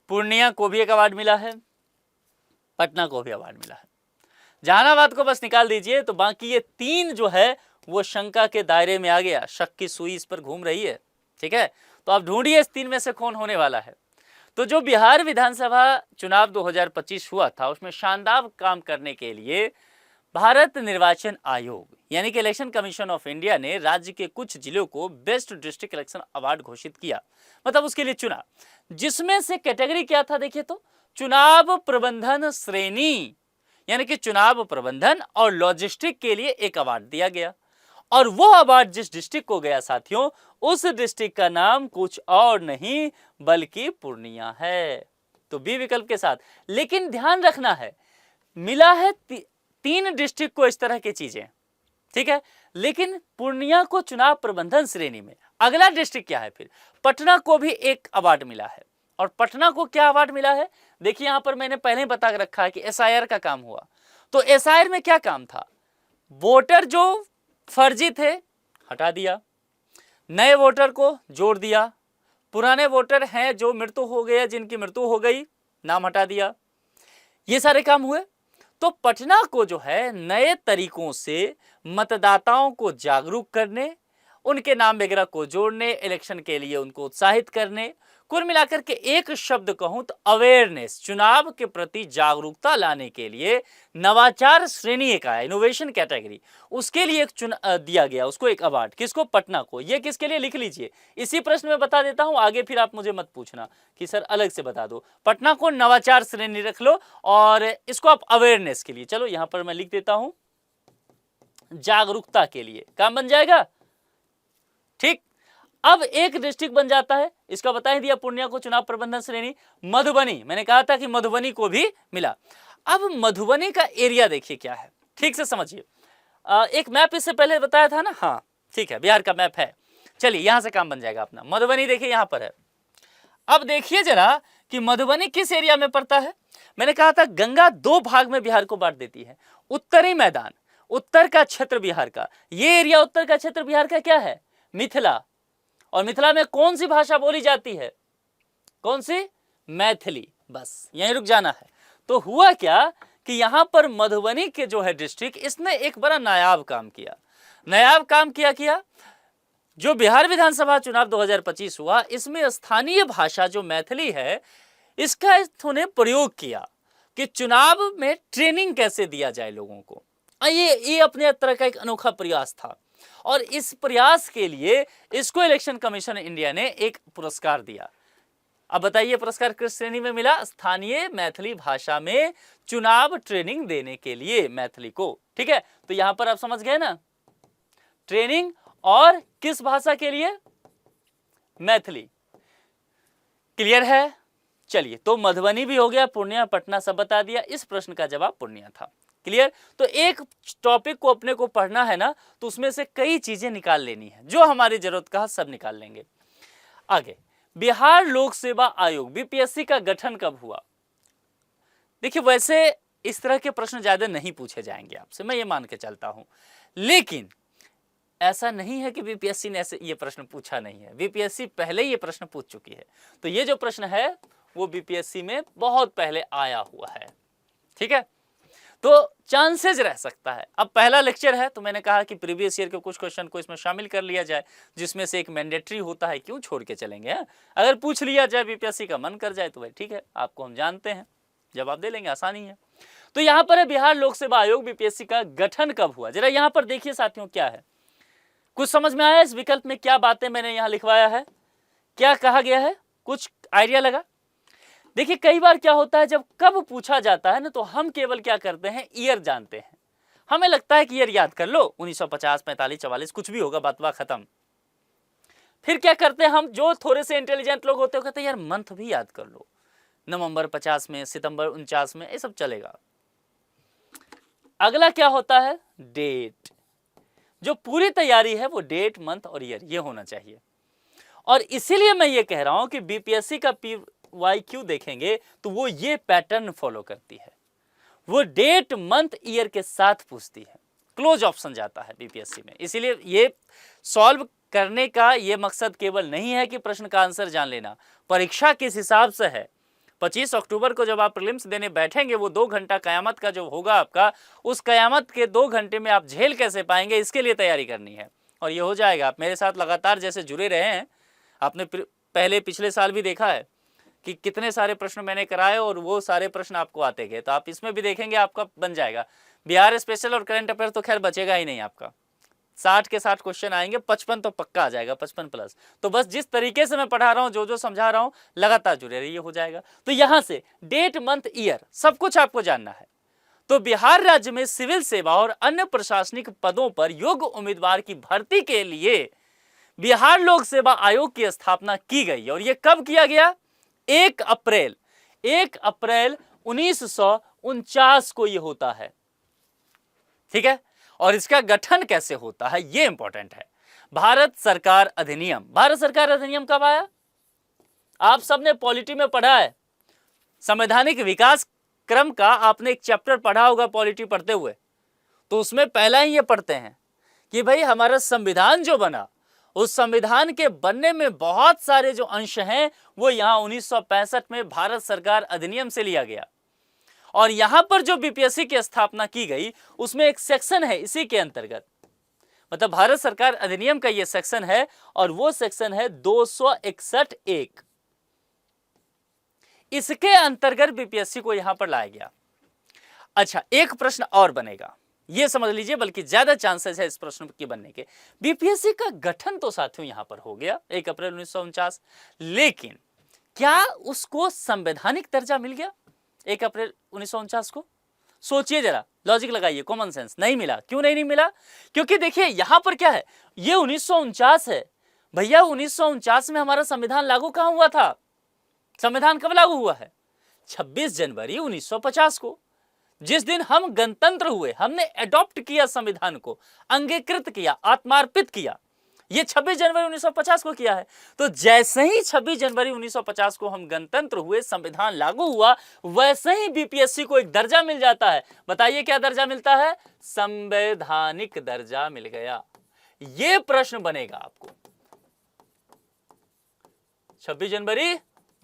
पूर्णिया को भी एक अवार्ड मिला है, पटना को भी अवार्ड मिला है। जहानाबाद को बस निकाल दीजिए, तो बाकी ये 3 जो है वो शंका के दायरे में आ गया, शक की सुई इस पर घूम रही है। ठीक है, तो आप ढूंढिए इस 3 में से कौन होने वाला है। तो जो बिहार विधानसभा चुनाव 2025 हुआ था, उसमें शानदार काम करने के लिए भारत निर्वाचन आयोग यानी कि इलेक्शन कमीशन ऑफ इंडिया ने राज्य के कुछ जिलों को बेस्ट डिस्ट्रिक्ट इलेक्शन अवार्ड घोषित किया, मतलब उसके लिए चुना, जिसमें से कैटेगरी क्या था देखिए, तो चुनाव प्रबंधन श्रेणी यानी कि चुनाव प्रबंधन और लॉजिस्टिक के लिए एक अवार्ड दिया गया। और वो अवार्ड जिस डिस्ट्रिक्ट को गया साथियों, उस डिस्ट्रिक्ट का नाम कुछ और नहीं बल्कि पूर्णिया है। तो बी विकल्प के साथ। लेकिन ध्यान रखना है, मिला है 3 डिस्ट्रिक्ट को इस तरह की चीजें, ठीक है, लेकिन पूर्णिया को चुनाव प्रबंधन श्रेणी में। अगला डिस्ट्रिक्ट क्या है फिर, पटना को भी एक अवार्ड मिला है। और पटना को क्या अवार्ड मिला है, देखिए यहां पर मैंने पहले ही बता रखा है कि एसआईआर का काम हुआ। तो एसआईआर में क्या काम था, वोटर जो फर्जी थे हटा दिया, नए वोटर को जोड़ दिया, पुराने वोटर हैं जो मृत्यु हो गया, जिनकी मृत्यु हो गई नाम हटा दिया, ये सारे काम हुए। तो पटना को जो है नए तरीकों से मतदाताओं को जागरूक करने, उनके नाम वगैरह को जोड़ने, इलेक्शन के लिए उनको उत्साहित करने, कुल मिलाकर के एक शब्द कहूं तो अवेयरनेस, चुनाव के प्रति जागरूकता लाने के लिए नवाचार श्रेणी एक आया, इनोवेशन कैटेगरी, उसके लिए एक दिया गया उसको एक अवार्ड, किसको, पटना को। ये किसके लिए, लिख लीजिए, इसी प्रश्न में बता देता हूं, आगे फिर आप मुझे मत पूछना कि सर अलग से बता दो। पटना को नवाचार श्रेणी रख लो और इसको आप अवेयरनेस के लिए, चलो यहां पर मैं लिख देता हूं जागरूकता के लिए, काम बन जाएगा। ठीक, अब एक डिस्ट्रिक्ट बन जाता है, इसका बता ही दिया, पूर्णिया को चुनाव प्रबंधन श्रेणी। मधुबनी, मैंने कहा था कि मधुबनी को भी मिला। अब मधुबनी का एरिया देखिए क्या है, ठीक से समझिए। एक मैप इससे पहले बताया था ना, हाँ ठीक है, बिहार का मैप है। चलिए यहां से काम बन जाएगा अपना। मधुबनी देखिए यहां पर है। अब देखिए जरा कि मधुबनी किस एरिया में पड़ता है। मैंने कहा था गंगा दो भाग में बिहार को बांट देती है, उत्तरी मैदान, उत्तर का क्षेत्र बिहार का, ये एरिया उत्तर का क्षेत्र बिहार का क्या है, मिथिला। और मिथिला में कौन सी भाषा बोली जाती है, कौन सी, मैथिली। बस यहीं रुक जाना है। तो हुआ क्या कि यहां पर मधुबनी के जो है डिस्ट्रिक्ट, इसने एक बड़ा नायाब काम किया। नायाब काम किया जो बिहार विधानसभा चुनाव 2025 हुआ, इसमें स्थानीय भाषा जो मैथिली है इसका इन्होंने प्रयोग किया कि चुनाव में ट्रेनिंग कैसे दिया जाए लोगों को। ये अपने तरह का एक अनोखा प्रयास था और इस प्रयास के लिए इसको इलेक्शन कमीशन इंडिया ने एक पुरस्कार दिया। अब बताइए पुरस्कार किस श्रेणी में मिला, स्थानीय मैथिली भाषा में चुनाव ट्रेनिंग देने के लिए मैथिली को। ठीक है, तो यहां पर आप समझ गए ना, ट्रेनिंग और किस भाषा के लिए, मैथिली। क्लियर है। चलिए, तो मधुबनी भी हो गया, पूर्णिया पटना सब बता दिया। इस प्रश्न का जवाब पूर्णिया था। क्लियर। तो एक टॉपिक को अपने को पढ़ना है ना, तो उसमें से कई चीजें निकाल लेनी है, जो हमारी जरूरत का सब निकाल लेंगे। आगे, बिहार लोक सेवा आयोग बीपीएससी का गठन कब हुआ। देखिए वैसे इस तरह के प्रश्न ज्यादा नहीं पूछे जाएंगे आपसे, मैं ये मान के चलता हूं, लेकिन ऐसा नहीं है कि बीपीएससी ने ऐसे ये प्रश्न पूछा नहीं है। बीपीएससी पहले ये प्रश्न पूछ चुकी है, तो ये जो प्रश्न है वो बीपीएससी में बहुत पहले आया हुआ है। ठीक है, तो चांसेस रह सकता है। अब पहला लेक्चर है तो मैंने कहा कि प्रीवियस ईयर के कुछ क्वेश्चन को इसमें शामिल कर लिया जाए, जिसमें से एक मैंडेटरी होता है, क्यों छोड़ के चलेंगे। अगर पूछ लिया जाए, बीपीएससी का मन कर जाए तो भाई ठीक है, आपको हम जानते हैं, जवाब दे लेंगे, आसानी है। तो यहां पर है बिहार लोक सेवा आयोग बीपीएससी का गठन कब हुआ। जरा यहां पर देखिए साथियों, क्या है, कुछ समझ में आया इस विकल्प में, क्या बातें मैंने यहां लिखवाया है, क्या कहा गया है, कुछ आइडिया लगा। देखिए कई बार क्या होता है, जब कब पूछा जाता है ना, तो हम केवल क्या करते हैं, ईयर जानते हैं, हमें लगता है कि ईयर याद कर लो, 1950, 45, 44 कुछ भी होगा, बात खत्म। फिर क्या करते हैं हम, जो थोड़े से इंटेलिजेंट लोग होते हैं, कहते हैं यार मंथ भी याद कर लो, नवंबर 50 में, सितंबर 49 में, ये सब चलेगा। अगला क्या होता है, डेट। जो पूरी तैयारी है वो डेट, मंथ और ईयर, ये होना चाहिए। और इसीलिए मैं ये कह रहा हूं कि बीपीएससी का PYQ देखेंगे तो वो ये पैटर्न फॉलो करती है, वो डेट, मंथ, ईयर के साथ पूछती है, क्लोज ऑप्शन जाता है बीपीएससी में। इसीलिए ये सॉल्व करने का ये मकसद केवल नहीं है कि प्रश्न का आंसर जान लेना, परीक्षा किस हिसाब से है। 25 अक्टूबर को जब आप प्रीलिम्स देने बैठेंगे, वो 2 घंटा कयामत का जो होगा आपका, उस कयामत के 2 घंटे में आप झेल कैसे पाएंगे, इसके लिए तैयारी करनी है। और ये हो जाएगा। आप मेरे साथ लगातार जैसे जुड़े रहे हैं, आपने पहले पिछले साल भी देखा है कि कितने सारे प्रश्न मैंने कराए और वो सारे प्रश्न आपको आते गए, तो आप इसमें भी देखेंगे, आपका बन जाएगा। बिहार स्पेशल और करंट अफेयर तो खैर बचेगा ही नहीं आपका, 60 के 60 क्वेश्चन आएंगे, 55 तो पक्का आ जाएगा, 55 प्लस। तो बस जिस तरीके से मैं पढ़ा रहा हूं, जो जो समझा रहा हूं, लगातार जुड़े रहिए, हो जाएगा। तो यहां से डेट, मंथ, ईयर सब कुछ आपको जानना है। तो बिहार राज्य में सिविल सेवा और अन्य प्रशासनिक पदों पर योग्य उम्मीदवार की भर्ती के लिए बिहार लोक सेवा आयोग की स्थापना की गई। और यह कब किया गया, 1 अप्रैल 1949 को यह होता है। ठीक है, और इसका गठन कैसे होता है ये इंपॉर्टेंट है। भारत सरकार अधिनियम। भारत सरकार अधिनियम कब आया? आप सबने पॉलिटी में पढ़ा है, संवैधानिक विकास क्रम का आपने एक चैप्टर पढ़ा होगा पॉलिटी पढ़ते हुए, तो उसमें पहला ही ये पढ़ते हैं कि भाई हमारा संविधान जो बना, उस संविधान के बनने में बहुत सारे जो अंश हैं वो यहां 1965 में भारत सरकार अधिनियम से लिया गया। और यहां पर जो बीपीएससी की स्थापना की गई उसमें एक सेक्शन है इसी के अंतर्गत, मतलब भारत सरकार अधिनियम का ये सेक्शन है और वो सेक्शन है 261(1). इसके अंतर्गत बीपीएससी को यहां पर लाया गया। अच्छा, एक प्रश्न और बनेगा, ये समझ लीजिए, बल्कि ज्यादा चांसेस है इस प्रश्न के बनने के। बीपीएससी का गठन तो साथियों यहां पर हो गया 1 अप्रैल 1949, लेकिन क्या उसको संवैधानिक दर्जा मिल गया 1 अप्रैल 1949 को? सोचिए जरा, लॉजिक लगाइए, कॉमन सेंस। नहीं मिला। क्यों नहीं मिला? क्योंकि देखिए यहां पर क्या है, ये 1949 है भैया। 1949 में हमारा संविधान लागू कहां हुआ था? संविधान कब लागू हुआ है? 26 जनवरी 1950 को, जिस दिन हम गणतंत्र हुए। हमने एडॉप्ट किया संविधान को, अंगीकृत किया, आत्मार्पित किया, ये 26 जनवरी 1950 को किया है। तो जैसे ही 26 जनवरी 1950 को हम गणतंत्र हुए, संविधान लागू हुआ, वैसे ही बीपीएससी को एक दर्जा मिल जाता है। बताइए क्या दर्जा मिलता है? संवैधानिक दर्जा मिल गया। यह प्रश्न बनेगा आपको। 26 जनवरी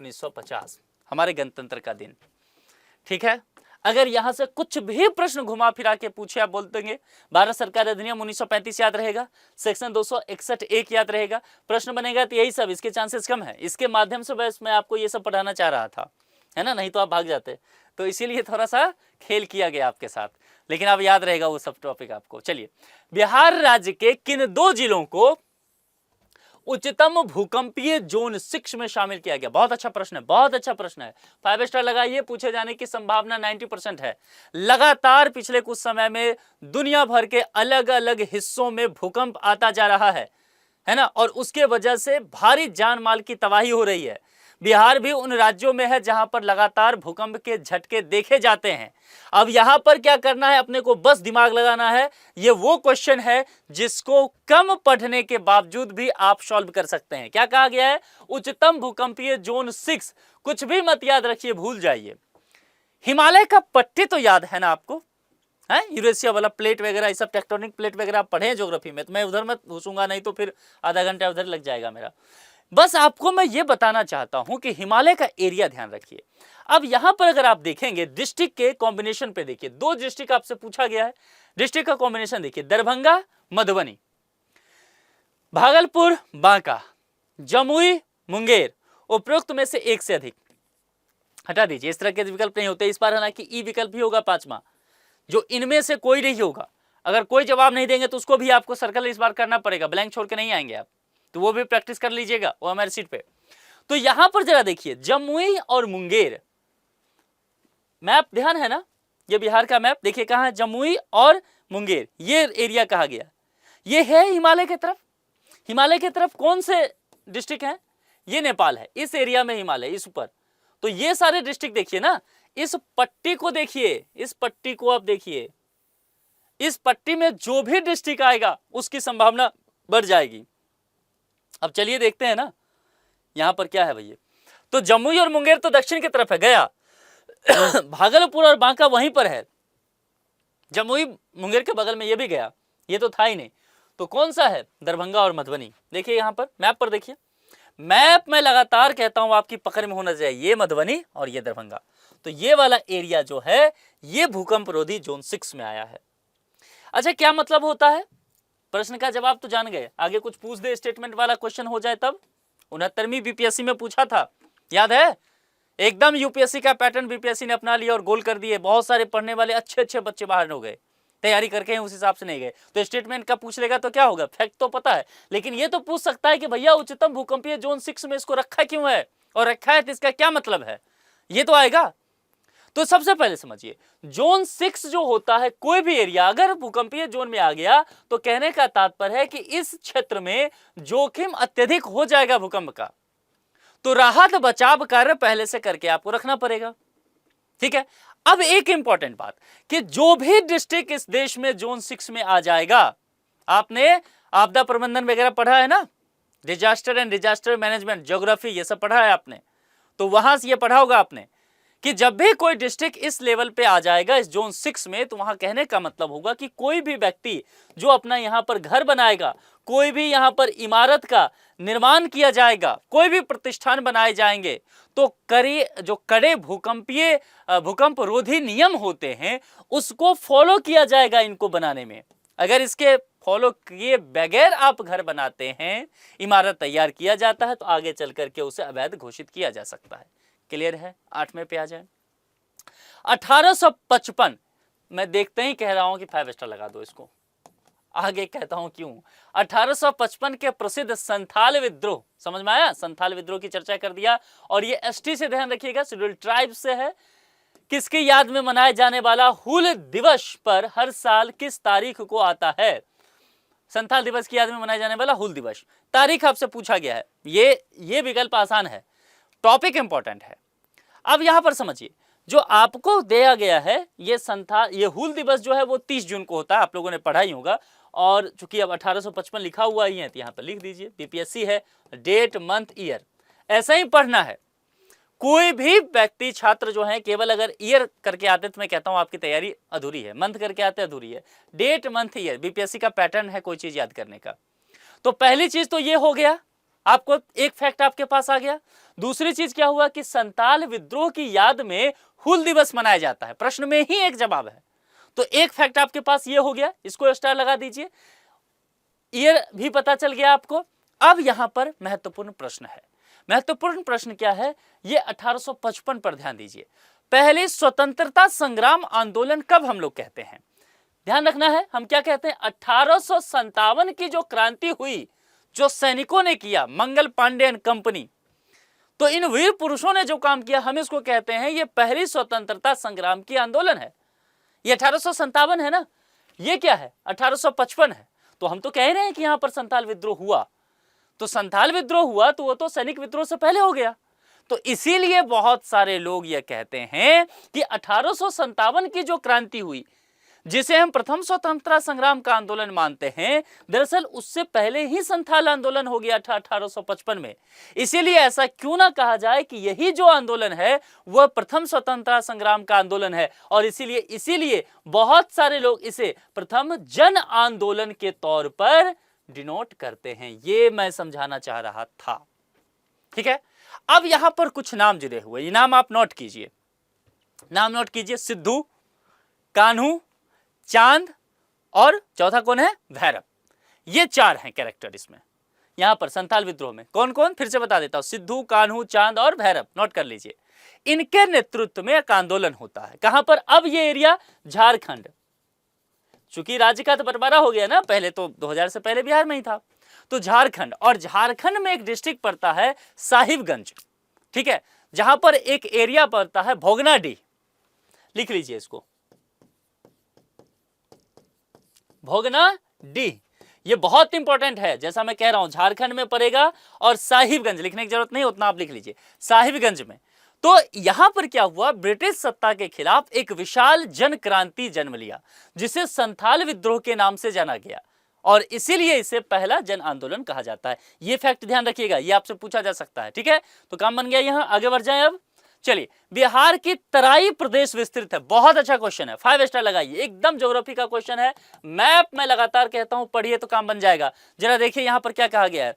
1950 हमारे गणतंत्र का दिन, ठीक है। अगर यहां से कुछ भी प्रश्न घुमा फिरा के पूछे, आप बोल देंगे भारत सरकार अधिनियम 1935 याद रहेगा, सेक्शन 261(1) याद रहेगा, प्रश्न बनेगा, तो यही सब, इसके चांसेस कम है। इसके माध्यम से बस मैं आपको ये सब पढ़ाना चाह रहा था, है ना, नहीं तो आप भाग जाते। तो इसीलिए थोड़ा सा खेल किया गया आपके साथ, लेकिन अब याद रहेगा वो सब टॉपिक आपको। चलिए, बिहार राज्य के किन 2 जिलों को उच्चतम भूकंपीय जोन 6 में शामिल किया गया? बहुत अच्छा प्रश्न है, बहुत अच्छा प्रश्न है। 5 स्टार लगाइए, पूछे जाने की संभावना 90% है। लगातार पिछले कुछ समय में दुनिया भर के अलग अलग हिस्सों में भूकंप आता जा रहा है ना, और उसके वजह से भारी जान माल की तबाही हो रही है। बिहार भी उन राज्यों में है जहां पर लगातार भूकंप के झटके देखे जाते हैं। अब यहां पर क्या करना है, अपने को बस दिमाग लगाना है। ये वो क्वेश्चन है जिसको कम पढ़ने के बावजूद भी आप सॉल्व कर सकते हैं। क्या कहा गया है? उच्चतम भूकंपीय जोन 6। कुछ भी मत याद रखिए, भूल जाइए। हिमालय का पट्टी तो याद है ना आपको, है यूरेशिया वाला प्लेट वगैरह, ये सब टेक्टोनिक प्लेट वगैरह आप पढ़े ज्योग्राफी में। तो मैं उधर मत घुसूंगा, नहीं तो फिर आधा घंटा उधर लग जाएगा मेरा। बस आपको मैं ये बताना चाहता हूं कि हिमालय का एरिया ध्यान रखिए। अब यहां पर अगर आप देखेंगे डिस्ट्रिक्ट के कॉम्बिनेशन पे, देखिए 2 डिस्ट्रिक्ट आपसे पूछा गया है, डिस्ट्रिक्ट का कॉम्बिनेशन देखिए, दरभंगा, मधुबनी, भागलपुर, बांका, जमुई, मुंगेर। उपरोक्त में से एक से अधिक हटा दीजिए, इस तरह के विकल्प नहीं होते। इस बार हालांकि ई विकल्प ही होगा 5वां, जो इनमें से कोई नहीं होगा। अगर कोई जवाब नहीं देंगे तो उसको भी आपको सर्कल इस बार करना पड़ेगा, ब्लैंक छोड़ के नहीं आएंगे आप, तो वो भी प्रैक्टिस कर लीजिएगा वो हमारे सीट पे। तो यहां पर जरा देखिए, जमुई और मुंगेर, मैप ध्यान है ना, ये बिहार का मैप देखिए कहां है, जमुई और मुंगेर, ये एरिया कहा गया। ये है हिमालय की तरफ। हिमालय की तरफ कौन से डिस्ट्रिक्ट हैं? ये नेपाल है, इस एरिया में हिमालय, इस ऊपर। तो ये सारे डिस्ट्रिक्ट देखिए ना, इस पट्टी को देखिए, इस पट्टी को आप देखिए, इस पट्टी में जो भी डिस्ट्रिक्ट आएगा उसकी संभावना बढ़ जाएगी। अब चलिए देखते हैं ना यहां पर क्या है भैया। तो जमुई और मुंगेर तो दक्षिण की तरफ है, गया। भागलपुर और बांका वहीं पर है, जमुई मुंगेर के बगल में ये भी गया, ये तो था ही नहीं। तो कौन सा है? दरभंगा और मधुबनी। देखिए यहां पर मैप पर देखिए, मैप में लगातार कहता हूं आपकी पकड़ में होना चाहिए, ये मधुबनी और ये दरभंगा। तो ये वाला एरिया जो है ये भूकंप रोधी जोन 6 में आया है। अच्छा, क्या मतलब होता है? प्रश्न का जवाब तो जान गए, आगे कुछ पूछ दे स्टेटमेंट वाला क्वेश्चन हो जाए तब। 69वीं बीपीएससी में पूछा था, याद है? एकदम यूपीएससी का पैटर्न बीपीएससी ने अपना लिया और गोल कर दिए। बहुत सारे पढ़ने वाले अच्छे अच्छे बच्चे बाहर हो गए, तैयारी करके उस हिसाब से नहीं गए। तो स्टेटमेंट का पूछ लेगा तो क्या होगा? फैक्ट तो पता है, लेकिन ये तो पूछ सकता है कि भैया उच्चतम भूकंपीय जोन 6 में इसको रखा क्यों है, और रखा है तो इसका क्या मतलब है, ये तो आएगा। तो सबसे पहले समझिए, जोन 6 जो होता है, कोई भी एरिया अगर भूकंपीय जोन में आ गया तो कहने का तात्पर्य है कि इस क्षेत्र में जोखिम अत्यधिक हो जाएगा भूकंप का, तो राहत बचाव कार्य पहले से करके आपको रखना पड़ेगा। ठीक है। अब एक इंपॉर्टेंट बात कि जो भी डिस्ट्रिक्ट इस देश में जोन 6 में आ जाएगा, आपने आपदा प्रबंधन वगैरह पढ़ा है ना, disaster and disaster management, geography, ये सब पढ़ा है आपने, तो वहां से ये पढ़ा होगा आपने कि जब भी कोई डिस्ट्रिक्ट इस लेवल पे आ जाएगा, इस जोन 6 में, तो वहां कहने का मतलब होगा कि कोई भी व्यक्ति जो अपना यहां पर घर बनाएगा, कोई भी यहां पर इमारत का निर्माण किया जाएगा, कोई भी प्रतिष्ठान बनाए जाएंगे, तो जो कड़े भूकंप रोधी नियम होते हैं उसको फॉलो किया जाएगा इनको बनाने में। अगर इसके फॉलो किए बगैर आप घर बनाते हैं, इमारत तैयार किया जाता है, तो आगे चल करके उसे अवैध घोषित किया जा सकता है। क्लियर है? 8वें पे आ जाए। 1855, मैं देखते ही कह रहा हूं कि 5 स्टार लगा दो इसको, आगे कहता हूं क्यों। 1855 के प्रसिद्ध संथाल विद्रोह, समझ में आया? संथाल विद्रोह की चर्चा कर दिया, और ये एसटी से ध्यान रखिएगा, शेड्यूल्ड ट्राइब से है। किसकी याद में मनाए जाने वाला हूल दिवस पर हर साल किस तारीख को आता है? संथाल दिवस की याद में मनाया जाने वाला हूल दिवस, तारीख आपसे पूछा गया है। ये विकल्प आसान है, टॉपिक इंपॉर्टेंट है। अब यहां पर समझिए, जो आपको दिया गया है ये हूल दिवस जो है वो 30 जून को होता है, आप लोगों ने पढ़ा ही होगा। और चूंकि अब 1855 लिखा हुआ ही है तो यहां पर लिख दीजिए, बीपीएससी है, डेट मंथ ईयर, ऐसा ही पढ़ना है। कोई भी व्यक्ति छात्र जो है केवल अगर ईयर करके आते तो मैं कहता हूं आपकी तैयारी अधूरी है, मंथ करके आते अधूरी है। डेट मंथ ईयर बीपीएससी का पैटर्न है कोई चीज याद करने का। तो पहली चीज तो ये हो गया, आपको एक फैक्ट आपके पास आ गया। दूसरी चीज क्या हुआ कि संताल विद्रोह की याद में हूल दिवस मनाया जाता है, प्रश्न में ही एक जवाब है, तो एक फैक्ट आपके पास ये हो गया, इसको स्टार लगा दीजिए। ईयर भी पता चल गया आपको। अब यहां पर महत्वपूर्ण प्रश्न है। महत्वपूर्ण प्रश्न क्या है? ये 1855 पर ध्यान दीजिए। पहले स्वतंत्रता संग्राम आंदोलन कब हम लोग कहते हैं? ध्यान रखना है, हम क्या कहते हैं? 1857 की जो क्रांति हुई, जो सैनिकों ने किया, मंगल पांडे एंड कंपनी, तो इन वीर पुरुषों ने जो काम किया, हम इसको कहते हैं ये पहली स्वतंत्रता संग्राम की आंदोलन है। ये 1857 है ना, ये क्या है? 1855 है। तो हम तो कह रहे हैं कि यहां पर संथाल विद्रोह हुआ, तो संथाल विद्रोह हुआ तो वो तो सैनिक विद्रोह से पहले हो गया। तो इसीलिए बहुत सारे लोग ये कहते हैं कि 1857 की जो क्रांति हुई, जिसे हम प्रथम स्वतंत्रता संग्राम का आंदोलन मानते हैं, दरअसल उससे पहले ही संथाल आंदोलन हो गया था 1855 में। इसीलिए ऐसा क्यों ना कहा जाए कि यही जो आंदोलन है वह प्रथम स्वतंत्रता संग्राम का आंदोलन है, और इसीलिए बहुत सारे लोग इसे प्रथम जन आंदोलन के तौर पर डिनोट करते हैं। ये मैं समझाना चाह रहा था, ठीक है। अब यहां पर कुछ नाम जुड़े हुए, ये नाम आप नोट कीजिए, नाम नोट कीजिए। सिद्धू, कान्हू, चांद, और चौथा कौन है? भैरव। ये 4 हैं कैरेक्टर इसमें, यहां पर संथाल विद्रोह में। कौन कौन? फिर से बता देता हूं, सिद्धू, कान्हू, चांद और भैरव, नोट कर लीजिए। इनके नेतृत्व में एक आंदोलन होता है। कहां पर? अब ये एरिया झारखंड, चूंकि राज्य का तो बंटवारा हो गया ना, पहले तो 2000 से पहले बिहार में ही था, तो झारखंड, और झारखंड में एक डिस्ट्रिक्ट पड़ता है साहिबगंज, ठीक है, जहां पर एक एरिया पड़ता है भोगनाडीह, लिख लीजिए इसको, भोगनाडीह। ये बहुत इंपॉर्टेंट है, जैसा मैं कह रहा हूं झारखंड में पड़ेगा, और साहिबगंज लिखने की जरूरत नहीं, उतना आप लिख लीजिए, साहिबगंज में। तो यहां पर क्या हुआ? ब्रिटिश सत्ता के खिलाफ एक विशाल जन क्रांति जन्म लिया, जिसे संथाल विद्रोह के नाम से जाना गया, और इसीलिए इसे पहला जन आंदोलन कहा जाता है। यह फैक्ट ध्यान रखिएगा, यह आपसे पूछा जा सकता है, ठीक है। तो काम बन गया, यहां आगे बढ़ जाएं। अब चलिए, बिहार की तराई प्रदेश विस्तृत है, बहुत अच्छा क्वेश्चन है, 5 स्टार लगाइए, एकदम ज्योग्राफी का क्वेश्चन है। मैप मैं लगातार कहता हूं पढ़िए तो काम बन जाएगा। जरा देखिए यहां पर क्या कहा गया है,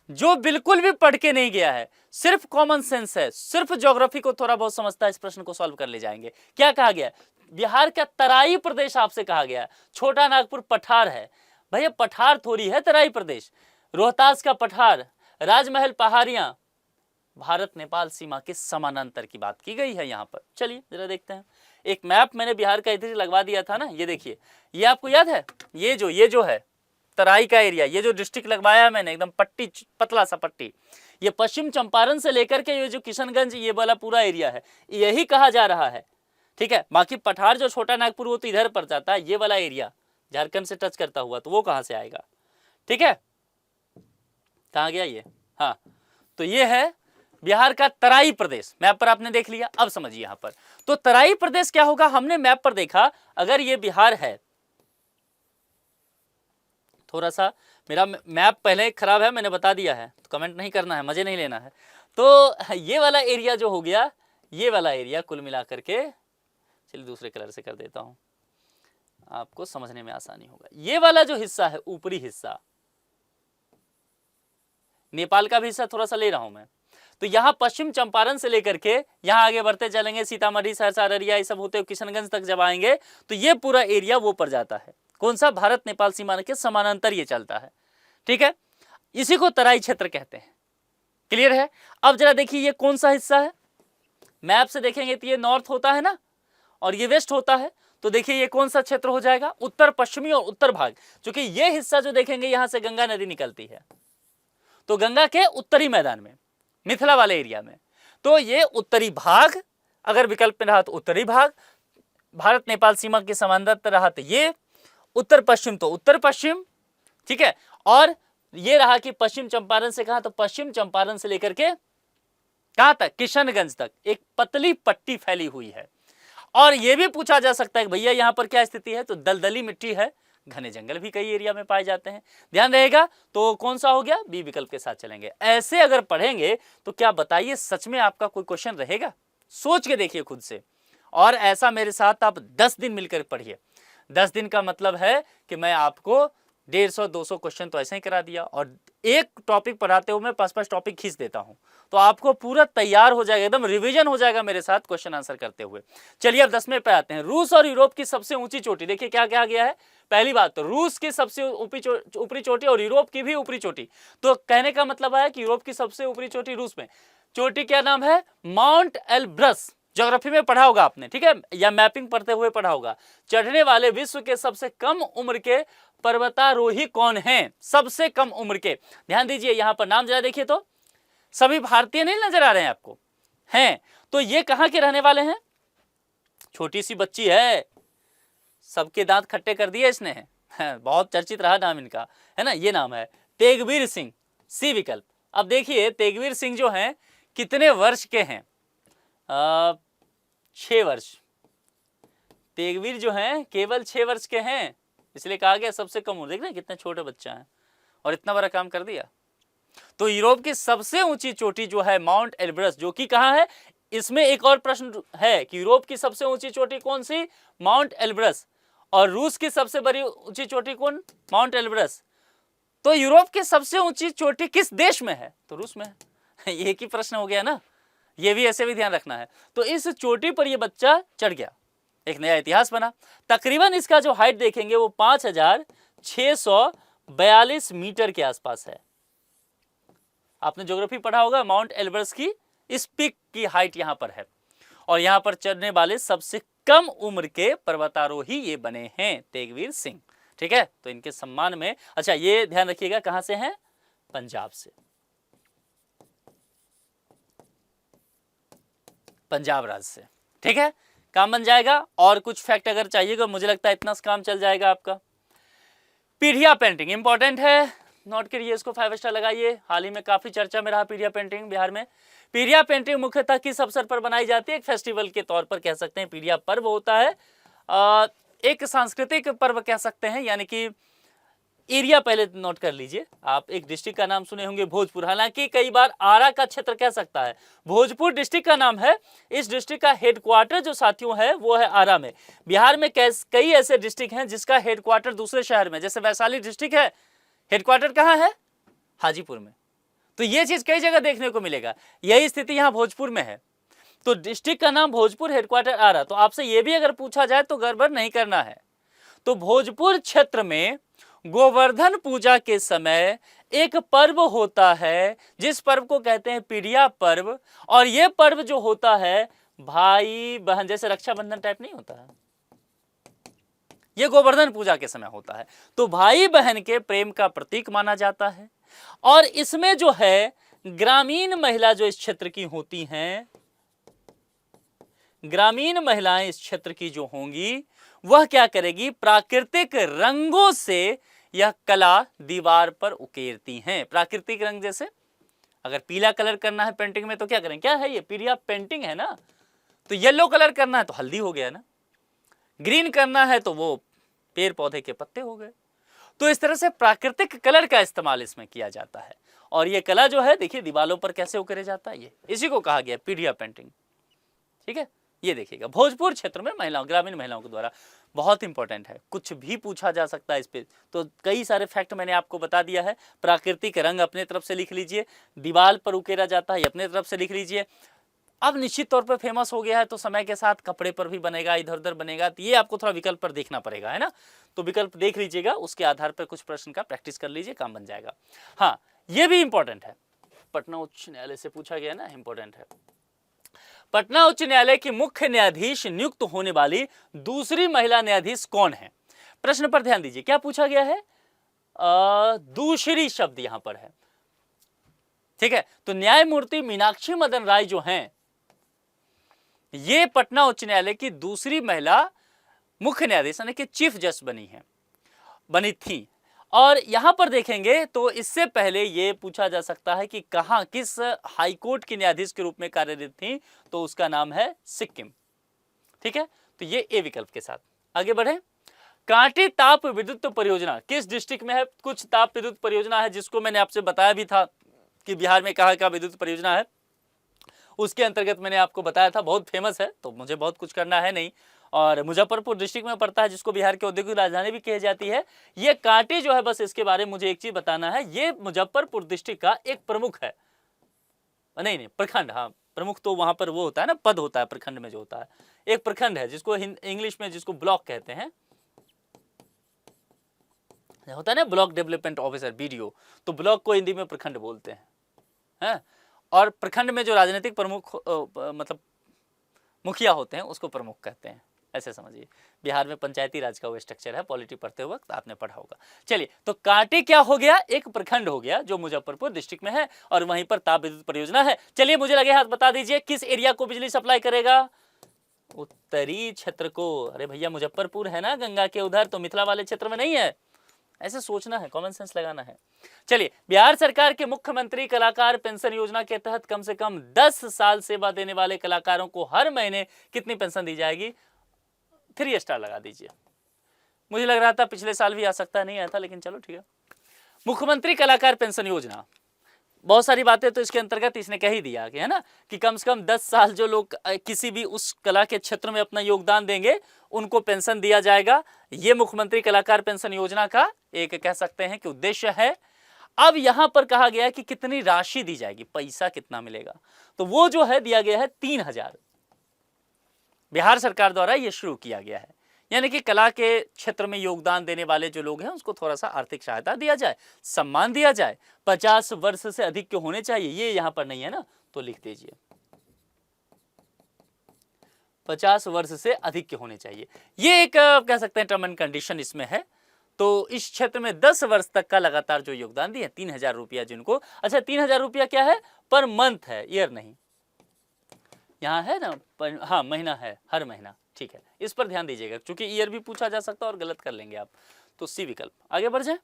जो बिल्कुल भी पढ़ के नहीं गया है, सिर्फ कॉमन सेंस है, सिर्फ ज्योग्राफी को थोड़ा बहुत समझता है, इस प्रश्न को सॉल्व कर ले जाएंगे। क्या कहा गया? बिहार का तराई प्रदेश आपसे कहा गया, छोटा नागपुर पठार है। भैया पठार थोड़ी है तराई प्रदेश, रोहतास का पठार, राजमहल पहाड़ियां, भारत नेपाल सीमा के समानांतर की बात की गई है यहां पर। चलिए जरा देखते हैं, एक मैप मैंने बिहार का इधर लगवा दिया था ना, ये देखिए, ये आपको याद है, ये जो है तराई का एरिया, ये जो डिस्ट्रिक्ट लगवाया मैंने, एकदम पट्टी, पतला सा पट्टी, ये पश्चिम चंपारण से लेकर के ये जो किशनगंज, ये वाला पूरा एरिया है, यही कहा जा रहा है, ठीक है। बाकी पठार जो छोटा नागपुर वो तो इधर पड़ जाता है, ये वाला एरिया झारखंड से टच करता हुआ, तो वो कहां से आएगा, ठीक है। कहां गया ये? हाँ, तो ये है बिहार का तराई प्रदेश, मैप पर आपने देख लिया। अब समझिए यहां पर, तो तराई प्रदेश क्या होगा? हमने मैप पर देखा, अगर ये बिहार है, थोड़ा सा मेरा मैप पहले खराब है, मैंने बता दिया है, तो कमेंट नहीं करना है, मजे नहीं लेना है। तो ये वाला एरिया जो हो गया, ये वाला एरिया कुल मिला करके, चलिए दूसरे कलर से कर देता हूँ, आपको समझने में आसानी होगा। ये वाला जो हिस्सा है, ऊपरी हिस्सा, नेपाल का भी हिस्सा थोड़ा सा ले रहा हूं मैं। तो यहाँ पश्चिम चंपारण से लेकर के यहाँ आगे बढ़ते चलेंगे, सीतामढ़ी, सहरसा, अररिया, ये सब होते हुए किशनगंज तक जब आएंगे तो ये पूरा एरिया वो पड़ जाता है। कौन सा? भारत नेपाल सीमा के समानांतर ये चलता है, ठीक है। इसी को तराई क्षेत्र कहते हैं। क्लियर है? अब जरा देखिए ये कौन सा हिस्सा है, मैप से देखेंगे तो ये नॉर्थ होता है ना, और ये वेस्ट होता है। तो देखिए ये कौन सा क्षेत्र हो जाएगा? उत्तर पश्चिमी और उत्तर भाग। क्योंकि ये हिस्सा जो देखेंगे यहां से गंगा नदी निकलती है, तो गंगा के उत्तरी मैदान में, मिथिला वाले एरिया में, तो ये उत्तरी भाग, अगर विकल्प में रहा तो उत्तरी भाग, भारत नेपाल सीमा के समानांतर रहा तो ये, उत्तर पश्चिम तो उत्तर पश्चिम, ठीक है। और ये रहा कि पश्चिम चंपारण से कहा, तो पश्चिम चंपारण से लेकर के कहां तक? किशनगंज तक एक पतली पट्टी फैली हुई है। और यह भी पूछा जा सकता है कि भैया यहां पर क्या स्थिति है, तो दलदली मिट्टी है, घने जंगल भी कई एरिया में पाए जाते हैं। ध्यान रहेगा। तो कौन सा हो गया? बी विकल्प के साथ चलेंगे। ऐसे अगर पढ़ेंगे तो क्या बताइए, सच में आपका कोई क्वेश्चन रहेगा? सोच के देखिए खुद से। और ऐसा मेरे साथ आप 10 दिन मिलकर पढ़िए। 10 दिन का मतलब है कि मैं आपको 150-200 क्वेश्चन तो ऐसे ही करा दिया, और एक टॉपिक पढ़ाते हुए मैं 5-5 टॉपिक खींच देता हूं, तो आपको पूरा तैयार हो जाएगा, एकदम रिवीजन हो जाएगा मेरे साथ क्वेश्चन आंसर करते हुए। चलिए अब 10वें पे आते हैं। रूस और यूरोप की सबसे ऊंची चोटी, देखिए क्या क्या गया है। पहली बात तो रूस की सबसे ऊपरी चोटी और यूरोप की भी ऊपरी चोटी। तो कहने का मतलब है कि यूरोप की सबसे ऊपरी चोटी रूस में, चोटी क्या नाम है? Mount Elbrus. ज्योग्राफी में पढ़ा होगा आपने, ठीक है, या मैपिंग पढ़ते हुए पढ़ा होगा। चढ़ने वाले विश्व के सबसे कम उम्र के पर्वतारोही कौन हैं? सबसे कम उम्र के। ध्यान दीजिए यहां पर नाम जरा देखिए, तो सभी भारतीय नहीं नजर आ रहे हैं आपको? हैं। तो ये कहां के रहने वाले हैं? छोटी सी बच्ची है, सबके दांत खट्टे कर दिए इसने, है, बहुत चर्चित रहा नाम इनका, है ना। ये नाम है तेगवीर सिंह, सी विकल्प। अब देखिए तेगवीर सिंह जो हैं कितने वर्ष के हैं? 6 वर्ष। तेगवीर जो हैं केवल 6 वर्ष के हैं, इसलिए कहा गया सबसे कम उम्र। देख रहे हैं कितने छोटे बच्चा हैं और इतना बड़ा काम कर दिया। तो यूरोप की सबसे ऊंची चोटी जो है माउंट एल्ब्रस, जो कि कहां है? इसमें एक और प्रश्न है कि यूरोप की सबसे ऊंची चोटी कौन सी? Mount Elbrus. और रूस की सबसे बड़ी ऊंची चोटी कौन? Mount Elbrus. तो यूरोप की सबसे ऊंची चोटी किस देश में है? तो रूस में है। एक ही प्रश्न हो गया ना, ये भी ऐसे भी ध्यान रखना है। तो इस चोटी पर ये बच्चा चढ़ गया, एक नया इतिहास बना। तकरीबन इसका जो हाइट देखेंगे वो 5642 मीटर के आसपास है। आपने ज्योग्राफी पढ़ा होगा, माउंट एल्ब्रस की इस पीक की हाइट यहां पर है। और यहां पर चढ़ने वाले सबसे कम उम्र के पर्वतारोही ये बने हैं तेगवीर सिंह, ठीक है। तो इनके सम्मान में, अच्छा ये ध्यान रखिएगा कहां से हैं? पंजाब से, पंजाब राज्य से, ठीक है। काम बन जाएगा। और कुछ फैक्ट अगर चाहिएगा, मुझे लगता है इतना काम चल जाएगा आपका। पीढ़िया पेंटिंग इंपॉर्टेंट है, नोट करिए इसको, 5 स्टार लगाइए। हाल ही में काफी चर्चा में रहा पीढ़िया पेंटिंग बिहार में। पीढ़िया पेंटिंग मुख्यतः किस अवसर पर बनाई जाती है? एक फेस्टिवल के तौर पर कह सकते हैं, पीढ़िया पर्व होता है, एक सांस्कृतिक पर्व कह सकते हैं। यानी कि एरिया पहले नोट कर लीजिए आप। एक डिस्ट्रिक्ट का नाम सुने होंगे भोजपुर, हालांकि कई बार आरा का क्षेत्र कह सकता है, भोजपुर डिस्ट्रिक्ट का नाम है। इस डिस्ट्रिक्ट का हेडक्वार्टर जो साथियों है वो है आरा में। बिहार में कई ऐसे डिस्ट्रिक्ट हैं जिसका हेडक्वार्टर दूसरे शहर में, जैसे वैशाली डिस्ट्रिक्ट है, हेडक्वार्टर कहाँ है? हाजीपुर में। तो ये चीज कई जगह देखने को मिलेगा, यही स्थिति यहाँ भोजपुर में है। तो डिस्ट्रिक्ट का नाम भोजपुर, हेडक्वार्टर आरा। तो आपसे ये भी अगर पूछा जाए तो गड़बड़ नहीं करना है। तो भोजपुर क्षेत्र में गोवर्धन पूजा के समय एक पर्व होता है जिस पर्व को कहते हैं पीढ़िया पर्व। और यह पर्व जो होता है भाई बहन, जैसे रक्षाबंधन टाइप नहीं होता है, यह गोवर्धन पूजा के समय होता है। तो भाई बहन के प्रेम का प्रतीक माना जाता है। और इसमें जो है ग्रामीण महिला जो इस क्षेत्र की होती हैं, ग्रामीण महिलाएं इस क्षेत्र की जो होंगी वह क्या करेगी? प्राकृतिक रंगों से यह कला दीवार पर उकेरती हैं। प्राकृतिक रंग, जैसे अगर पीला कलर करना है पेंटिंग में तो क्या करें? क्या है ये? पीढ़िया पेंटिंग है ना। तो येलो कलर करना है तो हल्दी हो गया ना, ग्रीन करना है तो वो पेड़ पौधे के पत्ते हो गए। तो इस तरह से प्राकृतिक कलर का इस्तेमाल इसमें किया जाता है। और ये कला जो है देखिए दीवारों पर कैसे उकेरा जाता है, ये इसी को कहा गया पीढ़िया पेंटिंग। ठीक है, ये देखिएगा भोजपुर क्षेत्र में महिलाओं, ग्रामीण महिलाओं के द्वारा, बहुत इंपॉर्टेंट है, कुछ भी पूछा जा सकता है इस पे। तो कई सारे फैक्ट मैंने आपको बता दिया है। प्राकृतिक रंग अपने तरफ से लिख लीजिए, दीवार पर उकेरा जाता है अपने तरफ से लिख लीजिए। अब निश्चित तौर पर फेमस हो गया है तो समय के साथ कपड़े पर भी बनेगा, इधर उधर बनेगा, तो ये आपको थोड़ा विकल्प पर देखना पड़ेगा, है ना। तो विकल्प देख लीजिएगा, उसके आधार पर कुछ प्रश्न का प्रैक्टिस कर लीजिए, काम बन जाएगा। हाँ, ये भी इंपॉर्टेंट है, पटना उच्च न्यायालय से पूछा गया ना, इंपॉर्टेंट है। पटना उच्च न्यायालय की मुख्य न्यायाधीश नियुक्त होने वाली दूसरी महिला न्यायाधीश कौन है? प्रश्न पर ध्यान दीजिए, क्या पूछा गया है? दूसरी शब्द यहां पर है। ठीक है, तो न्यायमूर्ति मीनाक्षी मदन राय जो हैं, ये पटना उच्च न्यायालय की दूसरी महिला मुख्य न्यायाधीश यानी कि चीफ जस्टिस बनी थी। और यहां पर देखेंगे तो इससे पहले ये पूछा जा सकता है कि कहां, किस हाईकोर्ट की न्यायाधीश के रूप में कार्यरत थी, तो उसका नाम है सिक्किम। ठीक है, तो ये ए विकल्प के साथ आगे बढ़े। कांटी ताप विद्युत परियोजना किस डिस्ट्रिक्ट में है? कुछ ताप विद्युत परियोजना है जिसको मैंने आपसे बताया भी था कि बिहार में कहां का विद्युत परियोजना है, उसके अंतर्गत मैंने आपको बताया था, बहुत फेमस है, तो मुझे बहुत कुछ करना है नहीं। और मुजफ्फरपुर डिस्ट्रिक्ट में पड़ता है, जिसको बिहार की औद्योगिक राजधानी भी कही जाती है। ये कांटी जो है, बस इसके बारे में मुझे एक चीज बताना है, ये मुजफ्फरपुर डिस्ट्रिक्ट का एक प्रमुख है, नहीं प्रखंड, हाँ प्रमुख तो वहां पर वो होता है ना, पद होता है प्रखंड में जो होता है, एक प्रखंड है जिसको इंग्लिश में जिसको ब्लॉक कहते हैं, होता है ना ब्लॉक डेवलपमेंट ऑफिसर, बीडीओ, तो ब्लॉक को हिंदी में प्रखंड बोलते हैं। और प्रखंड में जो राजनीतिक प्रमुख मतलब मुखिया होते हैं उसको प्रमुख कहते हैं, ऐसे समझिए। बिहार में पंचायती राज का वो स्ट्रक्चर है, पॉलिटी पढ़ते वक्त आपने पढ़ा होगा। चलिए, तो कांटी क्या हो गया? एक प्रखंड हो गया जो मुजफ्फरपुर डिस्ट्रिक्ट में है, और वहीं पर ताप विद्युत परियोजना है। चलिए, मुझे लगे हाथ बता दीजिए किस एरिया को बिजली सप्लाई करेगा? उत्तरी क्षेत्र को। अरे भैया, मुजफ्फरपुर है ना गंगा के उधर, तो मिथिला वाले क्षेत्र में नहीं है, ऐसे सोचना है, कॉमन सेंस लगाना है। चलिए, बिहार सरकार के मुख्यमंत्री कलाकार पेंशन योजना के तहत कम से कम 10 साल सेवा देने वाले कलाकारों को हर महीने कितनी पेंशन दी जाएगी? 3 स्टार लगा दीजिए। मुझे लग रहा था पिछले साल भी आ सकता है, नहीं आया था, लेकिन चलो ठीक है। मुख्यमंत्री कलाकार पेंशन योजना, बहुत सारी बातें तो इसके अंतर्गत इसने कह ही दिया कि, है ना, कि कम से कम 10 साल जो लोग किसी भी उस कला के क्षेत्र में अपना योगदान देंगे उनको पेंशन दिया जाएगा। ये मुख्यमंत्री कलाकार पेंशन योजना का एक कह सकते हैं कि उद्देश्य है। अब यहां पर कहा गया है कि कितनी राशि दी जाएगी, पैसा कितना मिलेगा, तो वो जो है दिया गया है 3000। बिहार सरकार द्वारा यह शुरू किया गया है, यानी कि कला के क्षेत्र में योगदान देने वाले जो लोग हैं उसको थोड़ा सा आर्थिक सहायता दिया जाए, सम्मान दिया जाए। 50 वर्ष से अधिक के होने चाहिए, ये यहां पर नहीं है ना, तो लिख दीजिए 50 वर्ष से अधिक के होने चाहिए। ये एक कह सकते हैं टर्म एंड कंडीशन इसमें है। तो इस क्षेत्र में 10 वर्ष तक का लगातार जो योगदान दिए 3000 रुपया जिनको, अच्छा 3000 रुपया क्या है? पर मंथ है, ईयर नहीं, यहाँ है ना, हाँ महीना है, हर महीना। ठीक है, इस पर ध्यान दीजिएगा, क्योंकि ईयर भी पूछा जा सकता है और गलत कर लेंगे आप, तो सी विकल्प। आगे बढ़ जाए।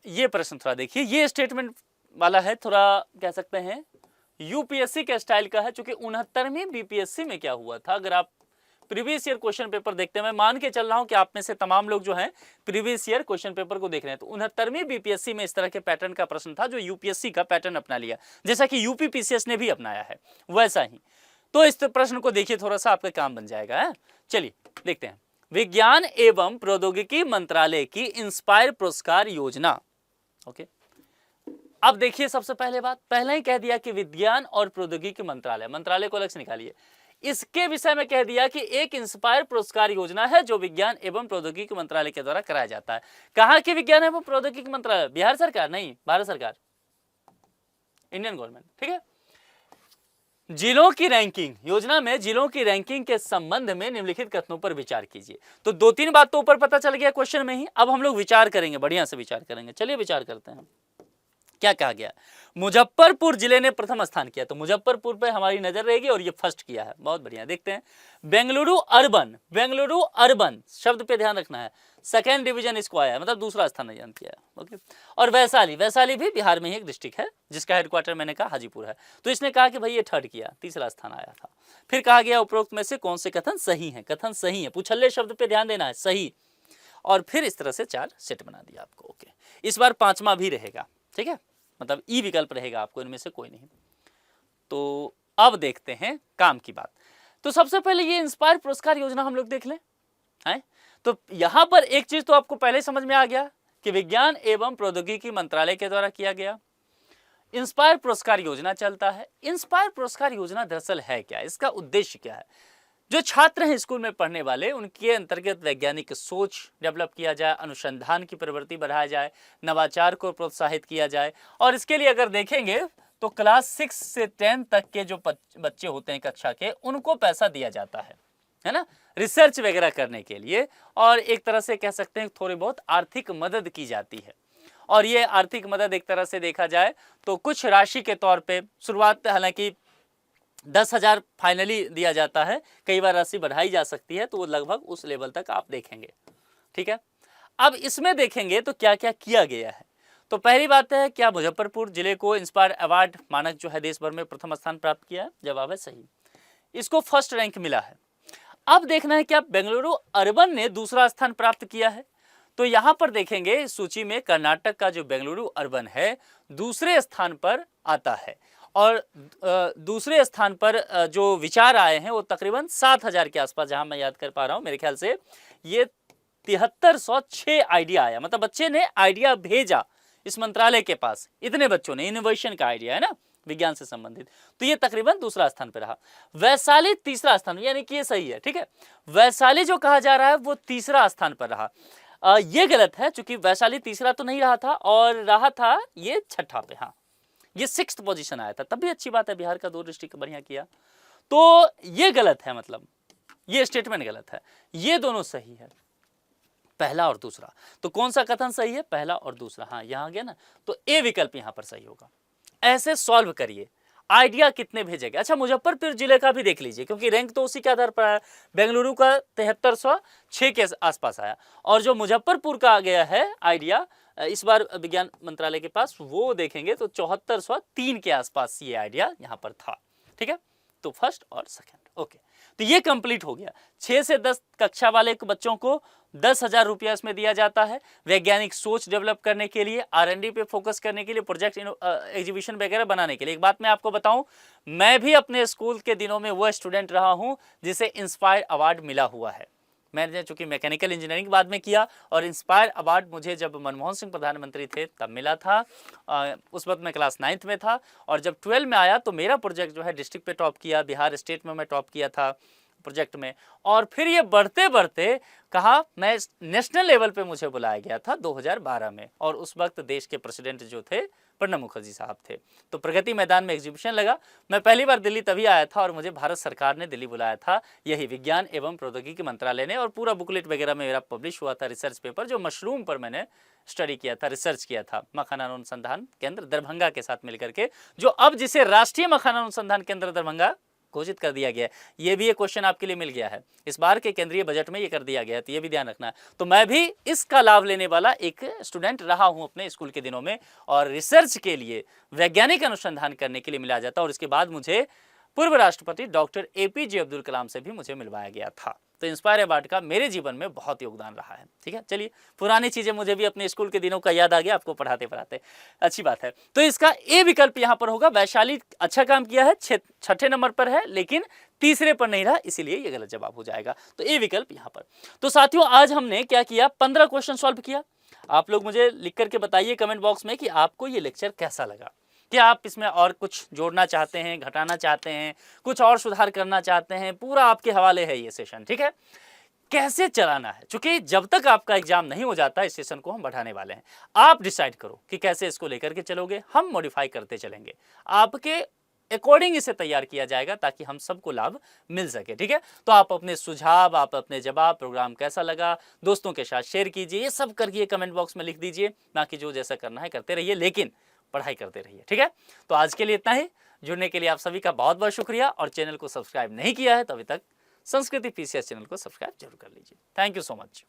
ये प्रश्न थोड़ा देखिए, ये स्टेटमेंट वाला है, थोड़ा कह सकते हैं यूपीएससी के स्टाइल का है, क्योंकि 69वीं बीपीएससी में क्या हुआ था, अगर आप प्रीवियस ईयर क्वेश्चन पेपर देखते हैं, मैं मान के चल रहा हूं कि आप में से तमाम लोग जो हैं प्रीवियस ईयर क्वेश्चन पेपर को देख रहे हैं, तो 69वीं बीपीएससी में इस तरह के पैटर्न का प्रश्न था जो यूपीएससी का पैटर्न अपना लिया, जैसा कि यूपी पीसीएस ने भी अपनाया है वैसा ही। तो इस प्रश्न को देखिए, थोड़ा सा आपका काम बन जाएगा है। चलिए देखते हैं, विज्ञान एवं प्रौद्योगिकी मंत्रालय की इंस्पायर पुरस्कार योजना। ओके, अब देखिए, सबसे पहले बात पहले ही कह दिया कि विज्ञान और प्रौद्योगिकी मंत्रालय को अलग से निकालिए। इसके विषय में कह दिया कि एक इंस्पायर पुरस्कार योजना है जो विज्ञान एवं प्रौद्योगिकी मंत्रालय के द्वारा कराया जाता है। कहाँ के विज्ञान एवं प्रौद्योगिकी मंत्रालय? बिहार सरकार नहीं, भारत सरकार, इंडियन गवर्नमेंट। ठीक है, जिलों की रैंकिंग योजना में जिलों की रैंकिंग के संबंध में निम्नलिखित कथनों पर विचार कीजिए। तो 2-3 बात तो ऊपर पता चल गया क्वेश्चन में ही, अब हम लोग विचार करेंगे, बढ़िया से विचार करेंगे। चलिए विचार करते हैं। क्या कहा गया? मुजफ्फरपुर जिले ने प्रथम स्थान किया, तो मुजफ्फरपुर पे हमारी नजर रहेगी और ये फर्स्ट किया है, बहुत बढ़िया। देखते हैं, बेंगलुरु अर्बन शब्द पे ध्यान रखना है, 2nd डिवीजन इसको आया है, मतलब दूसरा स्थान अध्ययन किया है। ओके, और वैशाली भी बिहार में ही एक डिस्ट्रिक्ट है जिसका हेडक्वार्टर मैंने कहा हाजीपुर है, तो इसने कहा कि भाई ये 3rd किया, तीसरा स्थान आया था। फिर कहा गया उपरोक्त में से कौन से कथन सही है? कथन सही है, पुछल्ले शब्द पे ध्यान देना है, सही। और फिर इस तरह से 4 सेट बना दिया आपको। ओके, इस बार 5वां भी रहेगा, ठीक है, मतलब ई विकल्प रहेगा आपको, इनमें से कोई नहीं। तो अब देखते हैं काम की बात। तो सबसे पहले ये इंस्पायर पुरस्कार योजना हम लोग देख लें हैं। तो यहां पर एक चीज तो आपको पहले समझ में आ गया कि विज्ञान एवं प्रौद्योगिकी मंत्रालय के द्वारा किया गया इंस्पायर पुरस्कार योजना चलता है। इंस्पायर पुरस्कार योजना दरअसल है क्या, इसका उद्देश्य क्या है? जो छात्र हैं स्कूल में पढ़ने वाले, उनके अंतर्गत वैज्ञानिक सोच डेवलप किया जाए, अनुसंधान की प्रवृत्ति बढ़ाया जाए, नवाचार को प्रोत्साहित किया जाए। और इसके लिए अगर देखेंगे तो क्लास 6 से 10 तक के जो बच्चे होते हैं कक्षा के, उनको पैसा दिया जाता है ना, रिसर्च वगैरह करने के लिए। और एक तरह से कह सकते हैं थोड़ी बहुत आर्थिक मदद की जाती है। और ये आर्थिक मदद एक तरह से देखा जाए तो कुछ राशि के तौर पे शुरुआत, हालांकि 10,000 फाइनली दिया जाता है, कई बार राशि बढ़ाई जा सकती है, तो वो लगभग उस लेवल तक आप देखेंगे, ठीक है। अब इसमें देखेंगे तो क्या क्या किया गया है। तो पहली बात है, क्या मुजफ्फरपुर जिले को इंस्पायर अवार्ड मानक जो है देश भर में प्रथम स्थान प्राप्त किया है? जवाब है सही, इसको फर्स्ट रैंक मिला है। अब देखना है क्या बेंगलुरु अर्बन ने दूसरा स्थान प्राप्त किया है? तो यहां पर देखेंगे इस सूची में कर्नाटक का जो बेंगलुरु अर्बन है दूसरे स्थान पर आता है। और दूसरे स्थान पर जो विचार आए हैं वो तकरीबन 7,000 के आसपास, जहां मैं याद कर पा रहा हूं, मेरे ख्याल से ये 7306 आइडिया आया, मतलब बच्चे ने आइडिया भेजा इस मंत्रालय के पास, इतने बच्चों ने, इनोवेशन का आइडिया है ना विज्ञान से संबंधित। तो ये तकरीबन दूसरा स्थान पर रहा। वैशाली तीसरा स्थान, यानी कि ये सही है, ठीक है। वैशाली जो कहा जा रहा है वो तीसरा स्थान पर रहा। ये गलत है, क्योंकि वैशाली तीसरा तो नहीं रहा था, और रहा था ये छठा पे। हाँ, ये 6th पोजीशन आया था, तब भी अच्छी बात है, बिहार का 2 डिस्ट्रिक्ट बढ़िया किया। तो ये गलत है, मतलब ये स्टेटमेंट गलत है, ये दोनों सही है, पहला और दूसरा। तो कौन सा कथन सही है? पहला और दूसरा। हाँ, यहां गया ना, तो ए विकल्प यहां पर सही होगा। ऐसे सॉल्व करिए। आइडिया कितने भेजेंगे? अच्छा, मुजफ्फरपुर जिले का भी देख लीजिए, क्योंकि रैंक तो उसी के आधार पर आया। बेंगलुरु का 7306 के आसपास आया, और जो मुजफ्फरपुर का आ गया है आइडिया इस बार विज्ञान मंत्रालय के पास, वो देखेंगे तो 7403 के आसपास ये आइडिया यहां पर था, ठीक है। तो फर्स्ट और सेकंड, ओके। तो ये कंप्लीट हो गया। 6 से 10 कक्षा वाले बच्चों को 10,000 रुपया इसमें दिया जाता है वैज्ञानिक सोच डेवलप करने के लिए, R&D पे फोकस करने के लिए, प्रोजेक्ट एग्जीबिशन वगैरह बनाने के लिए। एक बात मैं आपको बताऊं, मैं भी अपने स्कूल के दिनों में वो स्टूडेंट रहा हूं जिसे इंस्पायर अवार्ड मिला हुआ है। मैंने चूंकि मैकेनिकल इंजीनियरिंग बाद में किया, और इंस्पायर अवार्ड मुझे जब मनमोहन सिंह प्रधानमंत्री थे तब मिला था। उस वक्त मैं क्लास 9th में था, और जब 12 में आया तो मेरा प्रोजेक्ट जो है डिस्ट्रिक्ट पे टॉप किया, बिहार स्टेट में मैं टॉप किया था प्रोजेक्ट में। और फिर ये बढ़ते बढ़ते कहा, मैं नेशनल लेवल पे मुझे बुलाया गया था 2012 में, और उस वक्त देश के प्रेसिडेंट जो थे प्रणब मुखर्जी साहब थे। तो प्रगति मैदान में एग्जीबिशन लगा। मैं पहली बार दिल्ली तभी आया था, और मुझे भारत सरकार ने दिल्ली बुलाया था, यही विज्ञान एवं प्रौद्योगिकी मंत्रालय ने, और पूरा बुकलेट वगैरह में मेरा पब्लिश हुआ था रिसर्च पेपर, जो मशरूम पर मैंने स्टडी किया था, रिसर्च किया था मखाना अनुसंधान केंद्र दरभंगा के साथ मिलकर के, जो अब जिसे राष्ट्रीय मखाना अनुसंधान केंद्र दरभंगा घोषित कर दिया गया है। ये भी एक क्वेश्चन आपके लिए मिल गया है, इस बार के केंद्रीय बजट में ये कर दिया गया है, तो ये भी ध्यान रखना है। तो मैं भी इसका लाभ लेने वाला एक स्टूडेंट रहा हूं अपने स्कूल के दिनों में, और रिसर्च के लिए, वैज्ञानिक अनुसंधान करने के लिए मिला जाता, और इसके बाद मुझे पूर्व राष्ट्रपति डॉक्टर APJ अब्दुल कलाम से भी मुझे मिलवाया गया था। तो इंस्पायर अवार्ड का मेरे जीवन में बहुत योगदान रहा है, ठीक है। चलिए, पुरानी चीजें मुझे भी अपने स्कूल के दिनों का याद आ गया आपको पढ़ाते पढ़ाते, अच्छी बात है। तो इसका ए विकल्प यहां पर होगा। वैशाली अच्छा काम किया है, 6ठे नंबर पर है, लेकिन तीसरे पर नहीं रहा, इसीलिए ये गलत जवाब हो जाएगा। तो ए विकल्प यहां पर। तो साथियों, आज हमने क्या किया, 15 क्वेश्चन सॉल्व किया। आप लोग मुझे लिख करके बताइए कमेंट बॉक्स में कि आपको ये लेक्चर कैसा लगा। क्या आप इसमें और कुछ जोड़ना चाहते हैं, घटाना चाहते हैं, कुछ और सुधार करना चाहते हैं? पूरा आपके हवाले है ये सेशन, ठीक है। कैसे चलाना है, क्योंकि जब तक आपका एग्जाम नहीं हो जाता इस सेशन को हम बढ़ाने वाले हैं। आप डिसाइड करो कि कैसे इसको लेकर के चलोगे, हम मॉडिफाई करते चलेंगे, आपके अकॉर्डिंग इसे तैयार किया जाएगा, ताकि हम सबको लाभ मिल सके, ठीक है। तो आप अपने सुझाव, आप अपने जवाब, प्रोग्राम कैसा लगा दोस्तों के साथ शेयर कीजिए, ये सब करके कमेंट बॉक्स में लिख दीजिए। बाकी जो जैसा करना है करते रहिए, लेकिन पढ़ाई करते रहिए, ठीक है। तो आज के लिए इतना ही। जुड़ने के लिए आप सभी का बहुत बहुत शुक्रिया, और चैनल को सब्सक्राइब नहीं किया है तो अभी तक संस्कृति PCS चैनल को सब्सक्राइब जरूर कर लीजिए। Thank you so much.